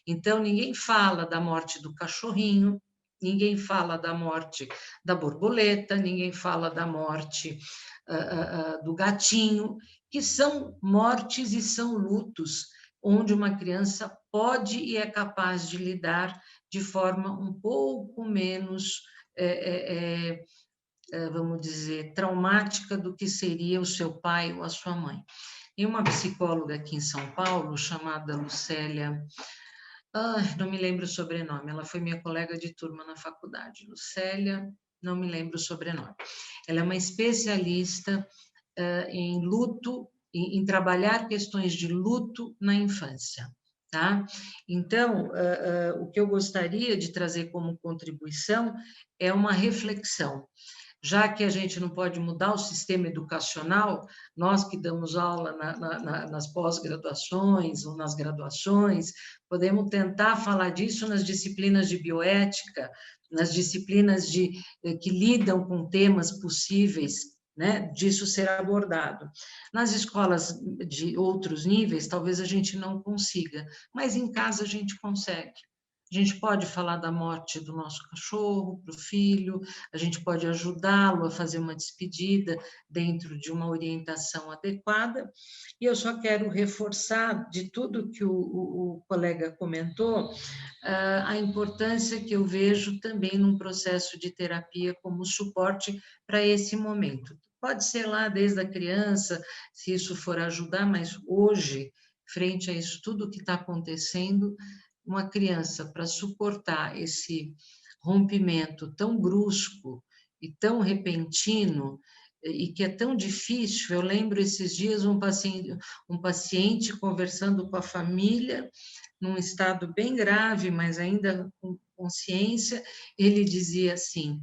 Então, ninguém fala da morte do cachorrinho, ninguém fala da morte da borboleta, ninguém fala da morte do gatinho, que são mortes e são lutos, onde uma criança pode e é capaz de lidar de forma um pouco menos, vamos dizer, traumática do que seria o seu pai ou a sua mãe. Tem uma psicóloga aqui em São Paulo, chamada Lucélia, não me lembro o sobrenome, ela foi minha colega de turma na faculdade, Lucélia, não me lembro o sobrenome. Ela é uma especialista em luto, em trabalhar questões de luto na infância, tá? Então, o que eu gostaria de trazer como contribuição é uma reflexão. já que a gente não pode mudar o sistema educacional, nós que damos aula nas pós-graduações ou nas graduações, podemos tentar falar disso nas disciplinas de bioética, nas disciplinas que lidam com temas possíveis, né, disso ser abordado. Nas escolas de outros níveis, talvez a gente não consiga, mas em casa a gente consegue. A gente pode falar da morte do nosso cachorro para o filho, a gente pode ajudá-lo a fazer uma despedida dentro de uma orientação adequada. E eu só quero reforçar de tudo que o colega comentou, a importância que eu vejo também num processo de terapia como suporte para esse momento. Pode ser lá desde a criança, se isso for ajudar, mas hoje, frente a isso tudo que está acontecendo, uma criança, para suportar esse rompimento tão brusco e tão repentino, e que é tão difícil. Eu lembro esses dias um paciente conversando com a família, num estado bem grave, mas ainda com consciência, ele dizia assim,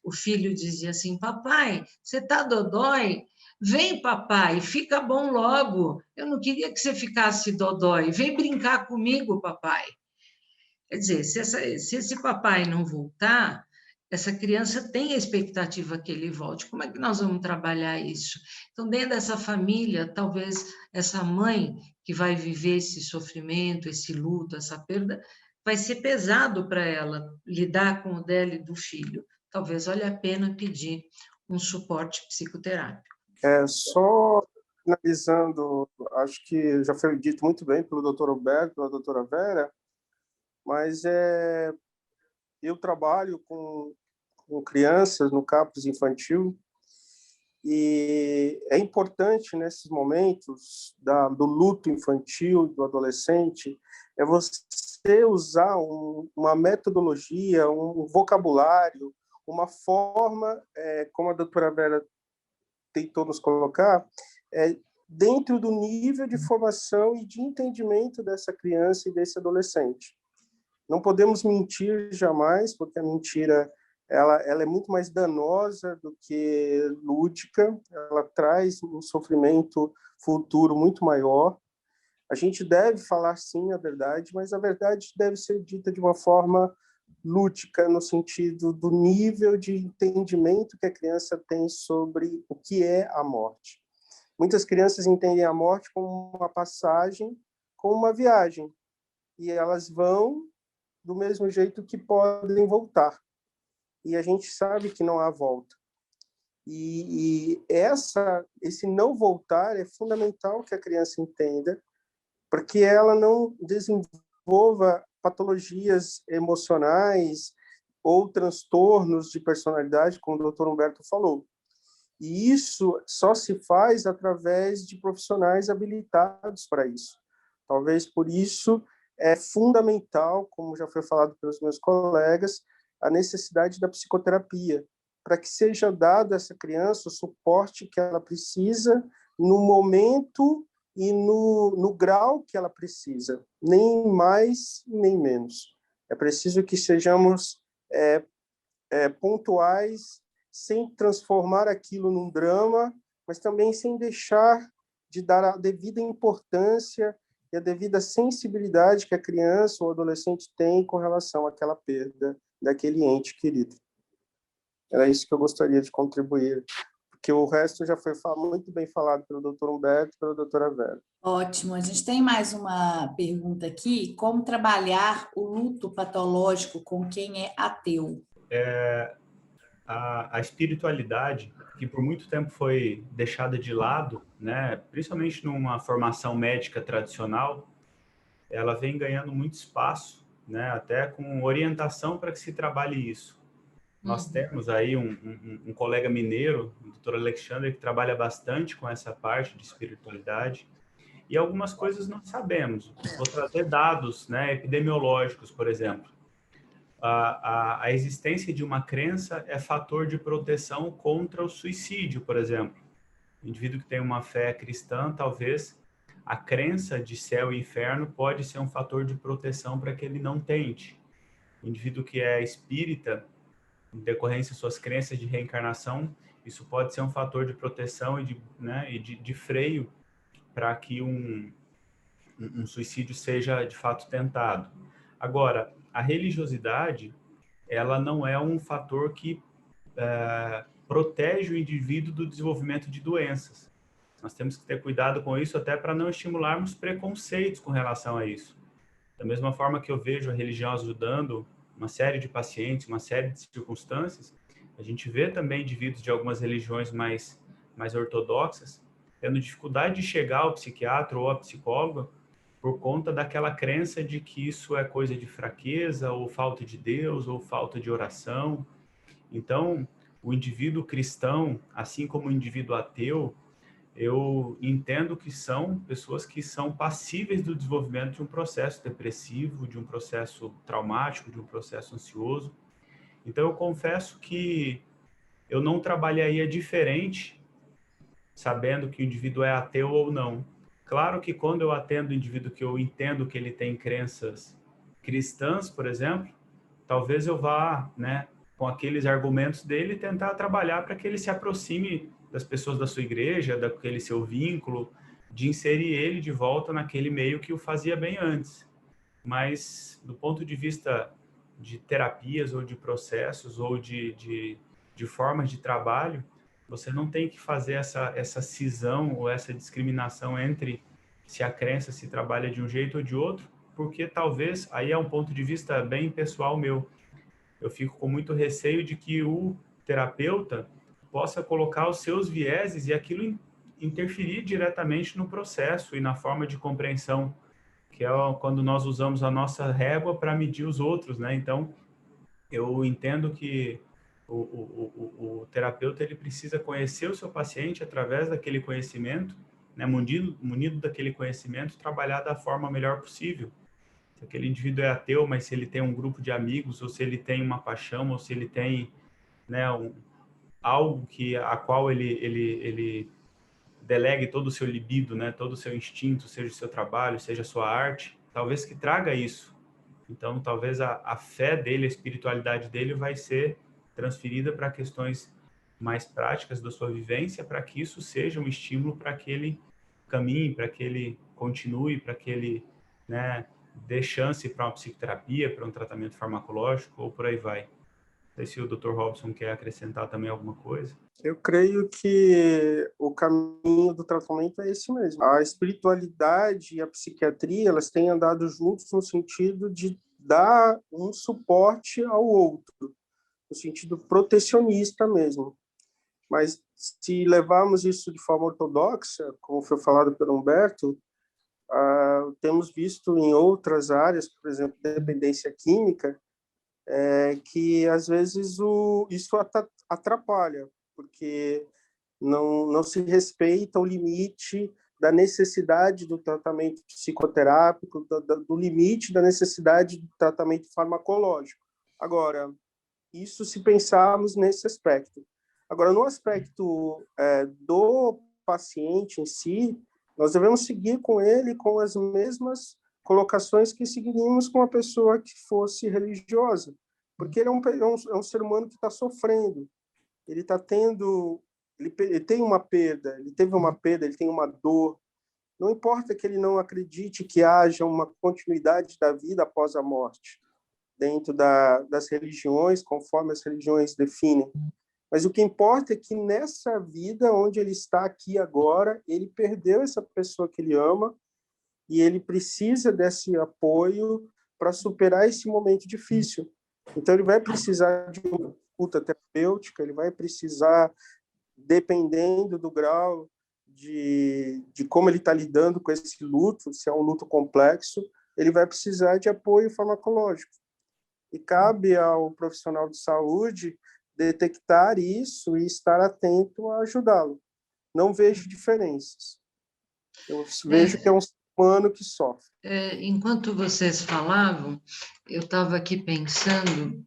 o filho dizia assim, papai, você está dodói? Vem, papai, fica bom logo. Eu não queria que você ficasse dodói. Vem brincar comigo, papai. Quer dizer, se esse papai não voltar, essa criança tem a expectativa que ele volte. Como é que nós vamos trabalhar isso? Então, dentro dessa família, talvez essa mãe que vai viver esse sofrimento, esse luto, essa perda, vai ser pesado para ela lidar com o dela e do filho. Talvez valha a pena pedir um suporte psicoterápico. Só finalizando, acho que já foi dito muito bem pelo Dr. Roberto, pela doutora Vera, mas eu trabalho com crianças no campus infantil e é importante nesses momentos do luto infantil, do adolescente, você usar uma metodologia, um vocabulário, uma forma, como a doutora Vera tentou nos colocar, dentro do nível de formação e de entendimento dessa criança e desse adolescente. Não podemos mentir jamais, porque a mentira ela é muito mais danosa do que lúdica, ela traz um sofrimento futuro muito maior. A gente deve falar, sim, a verdade, mas a verdade deve ser dita de uma forma lúdica, no sentido do nível de entendimento que a criança tem sobre o que é a morte. Muitas crianças entendem a morte como uma passagem, como uma viagem, e elas vão do mesmo jeito que podem voltar. E a gente sabe que não há volta. E esse não voltar é fundamental que a criança entenda, porque ela não desenvolva patologias emocionais ou transtornos de personalidade, como o Dr. Humberto falou. E isso só se faz através de profissionais habilitados para isso. Talvez por isso é fundamental, como já foi falado pelos meus colegas, a necessidade da psicoterapia, para que seja dado a essa criança o suporte que ela precisa no momento e no grau que ela precisa, nem mais nem menos. É preciso que sejamos pontuais, sem transformar aquilo num drama, mas também sem deixar de dar a devida importância e a devida sensibilidade que a criança ou adolescente tem com relação àquela perda daquele ente querido. Era isso que eu gostaria de contribuir, porque o resto já foi muito bem falado pelo Dr. Humberto e pela doutora Vera. Ótimo. A gente tem mais uma pergunta aqui. Como trabalhar o luto patológico com quem é ateu? A espiritualidade, que por muito tempo foi deixada de lado, né, principalmente numa formação médica tradicional, ela vem ganhando muito espaço, né, até com orientação para que se trabalhe isso. Nós temos aí um colega mineiro, o Dr. Alexandre, que trabalha bastante com essa parte de espiritualidade, e algumas coisas nós sabemos. Vou trazer dados, né, epidemiológicos, por exemplo. A existência de uma crença é fator de proteção contra o suicídio, por exemplo. O indivíduo que tem uma fé cristã, talvez a crença de céu e inferno pode ser um fator de proteção para que ele não tente. O indivíduo que é espírita, em decorrência de suas crenças de reencarnação, isso pode ser um fator de proteção e de freio para que um suicídio seja de fato tentado. Agora, a religiosidade, ela não é um fator que protege o indivíduo do desenvolvimento de doenças. Nós temos que ter cuidado com isso até para não estimularmos preconceitos com relação a isso. Da mesma forma que eu vejo a religião ajudando uma série de pacientes, uma série de circunstâncias, a gente vê também indivíduos de algumas religiões mais ortodoxas tendo dificuldade de chegar ao psiquiatra ou à psicóloga por conta daquela crença de que isso é coisa de fraqueza, ou falta de Deus, ou falta de oração. Então, o indivíduo cristão, assim como o indivíduo ateu, eu entendo que são pessoas que são passíveis do desenvolvimento de um processo depressivo, de um processo traumático, de um processo ansioso. Então, eu confesso que eu não trabalharia diferente, sabendo que o indivíduo é ateu ou não. Claro que quando eu atendo o indivíduo que eu entendo que ele tem crenças cristãs, por exemplo, talvez eu vá, com aqueles argumentos dele, tentar trabalhar para que ele se aproxime das pessoas da sua igreja, daquele seu vínculo, de inserir ele de volta naquele meio que o fazia bem antes. Mas, do ponto de vista de terapias ou de processos ou de formas de trabalho, você não tem que fazer essa cisão ou essa discriminação entre se a crença se trabalha de um jeito ou de outro, porque talvez, aí é um ponto de vista bem pessoal meu, eu fico com muito receio de que o terapeuta possa colocar os seus vieses e aquilo interferir diretamente no processo e na forma de compreensão, que é quando nós usamos a nossa régua para medir os outros, né? Então, eu entendo que o terapeuta ele precisa conhecer o seu paciente através daquele conhecimento, né? Munido daquele conhecimento, trabalhar da forma melhor possível. Se aquele indivíduo é ateu, mas se ele tem um grupo de amigos, ou se ele tem uma paixão, ou se ele tem, algo a qual ele delegue todo o seu libido, né, todo o seu instinto, seja o seu trabalho, seja a sua arte, talvez que traga isso. Então, talvez a fé dele, a espiritualidade dele vai ser transferida para questões mais práticas da sua vivência, para que isso seja um estímulo para que ele caminhe, para que ele continue, para que ele, dê chance para uma psicoterapia, para um tratamento farmacológico, ou por aí vai. Não sei se o Dr. Robson quer acrescentar também alguma coisa. Eu creio que o caminho do tratamento é esse mesmo. A espiritualidade e a psiquiatria, elas têm andado juntos no sentido de dar um suporte ao outro, no sentido protecionista mesmo. Mas se levarmos isso de forma ortodoxa, como foi falado pelo Humberto, temos visto em outras áreas, por exemplo, dependência química, que às vezes isso atrapalha, porque não se respeita o limite da necessidade do tratamento psicoterápico, do limite da necessidade do tratamento farmacológico. Agora, isso se pensarmos nesse aspecto. Agora, no aspecto do paciente em si, nós devemos seguir com ele com as mesmas colocações que seguiríamos com uma pessoa que fosse religiosa, porque ele é um ser humano que está sofrendo, ele está tendo, ele tem uma perda, ele teve uma perda, ele tem uma dor. Não importa que ele não acredite que haja uma continuidade da vida após a morte, dentro das religiões, conforme as religiões definem. Mas o que importa é que nessa vida, onde ele está aqui agora, ele perdeu essa pessoa que ele ama e ele precisa desse apoio para superar esse momento difícil. Então, ele vai precisar de uma escuta terapêutica, ele vai precisar, dependendo do grau de como ele está lidando com esse luto, se é um luto complexo, ele vai precisar de apoio farmacológico. E cabe ao profissional de saúde detectar isso e estar atento a ajudá-lo. Não vejo diferenças. Eu vejo que é um ser humano que sofre. Enquanto vocês falavam, eu estava aqui pensando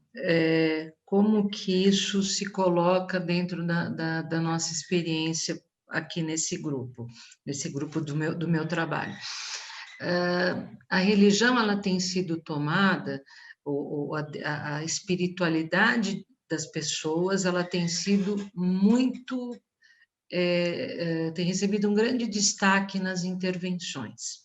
como que isso se coloca dentro da nossa experiência aqui nesse grupo do meu trabalho. A religião ela tem sido tomada, a espiritualidade das pessoas, ela tem sido muito, tem recebido um grande destaque nas intervenções.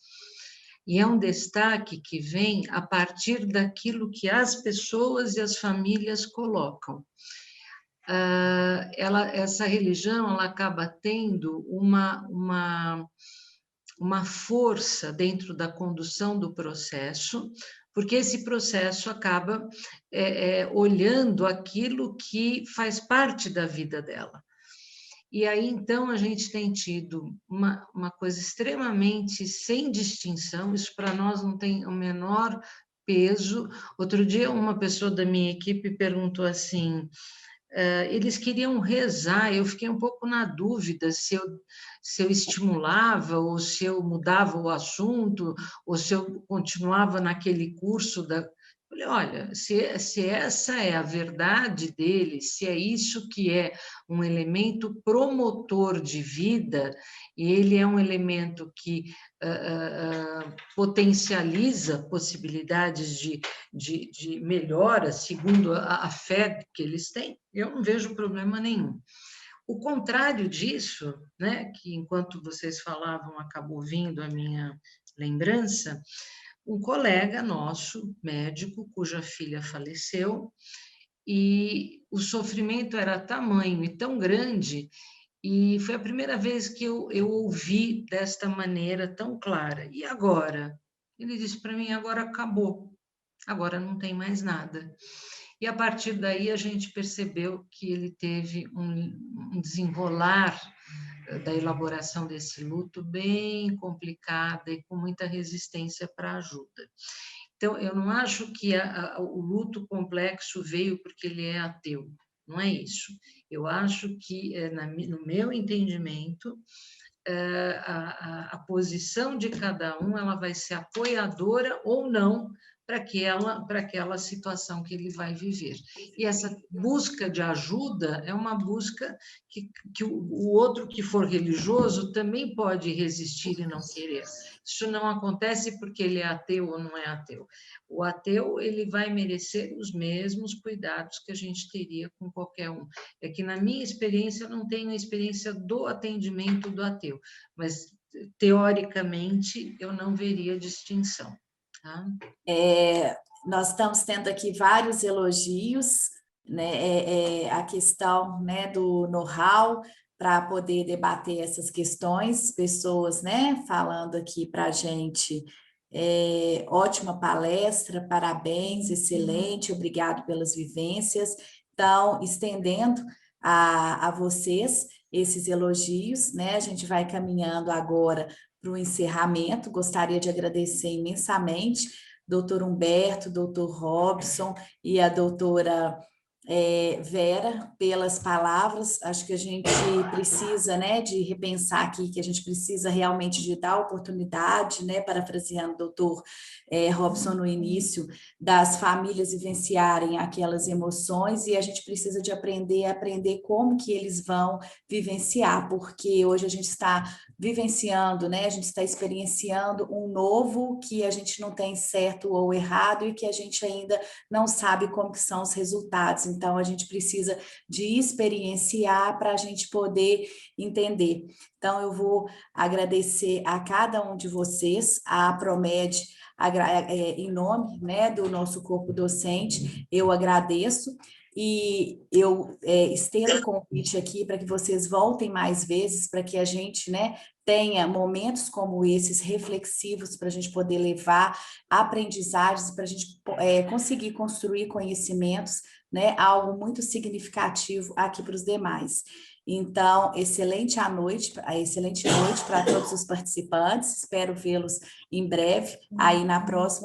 E é um destaque que vem a partir daquilo que as pessoas e as famílias colocam. Essa religião ela acaba tendo uma força dentro da condução do processo, porque esse processo acaba olhando aquilo que faz parte da vida dela. E aí, então, a gente tem tido uma coisa extremamente sem distinção, isso para nós não tem o menor peso. Outro dia, uma pessoa da minha equipe perguntou assim, eles queriam rezar, eu fiquei um pouco na dúvida se eu estimulava, ou se eu mudava o assunto, ou se eu continuava naquele curso da... Falei, olha, se essa é a verdade dele, se é isso que é um elemento promotor de vida, e ele é um elemento que potencializa possibilidades de melhora, segundo a fé que eles têm, eu não vejo problema nenhum. O contrário disso, né, que enquanto vocês falavam, acabou vindo a minha lembrança, um colega nosso, médico, cuja filha faleceu, e o sofrimento era tamanho e tão grande, e foi a primeira vez que eu ouvi desta maneira tão clara. E agora? Ele disse para mim, agora acabou, agora não tem mais nada. E a partir daí a gente percebeu que ele teve um desenrolar da elaboração desse luto bem complicada e com muita resistência para ajuda. Então, eu não acho que o luto complexo veio porque ele é ateu, não é isso. Eu acho que, no meu entendimento, a posição de cada um ela vai ser apoiadora ou não para aquela situação que ele vai viver. E essa busca de ajuda é uma busca que o outro que for religioso também pode resistir e não querer. Isso não acontece porque ele é ateu ou não é ateu. O ateu ele vai merecer os mesmos cuidados que a gente teria com qualquer um. É que, na minha experiência, eu não tenho a experiência do atendimento do ateu, mas, teoricamente, eu não veria distinção. Tá? Nós estamos tendo aqui vários elogios, né, a questão, né, do know-how para poder debater essas questões, pessoas, né, falando aqui para a gente, ótima palestra, parabéns, excelente, obrigado pelas vivências. Então, estendendo a vocês esses elogios, né, a gente vai caminhando agora para o encerramento. Gostaria de agradecer imensamente doutor Humberto, doutor Robson e a doutora Vera pelas palavras. Acho que a gente precisa, né, de repensar aqui, que a gente precisa realmente de dar oportunidade, né, parafraseando o doutor Robson no início, das famílias vivenciarem aquelas emoções, e a gente precisa de aprender como que eles vão vivenciar, porque hoje a gente está vivenciando, né, a gente está experienciando um novo que a gente não tem certo ou errado e que a gente ainda não sabe como que são os resultados. Então, a gente precisa de experienciar para a gente poder entender. Então, eu vou agradecer a cada um de vocês, a Promed, em nome, né, do nosso corpo docente, eu agradeço. E eu estendo o convite aqui para que vocês voltem mais vezes, para que a gente, né, tenha momentos como esses reflexivos, para a gente poder levar aprendizagens, para a gente conseguir construir conhecimentos, né, algo muito significativo aqui para os demais. Então, excelente noite para todos os participantes, espero vê-los em breve, aí na próxima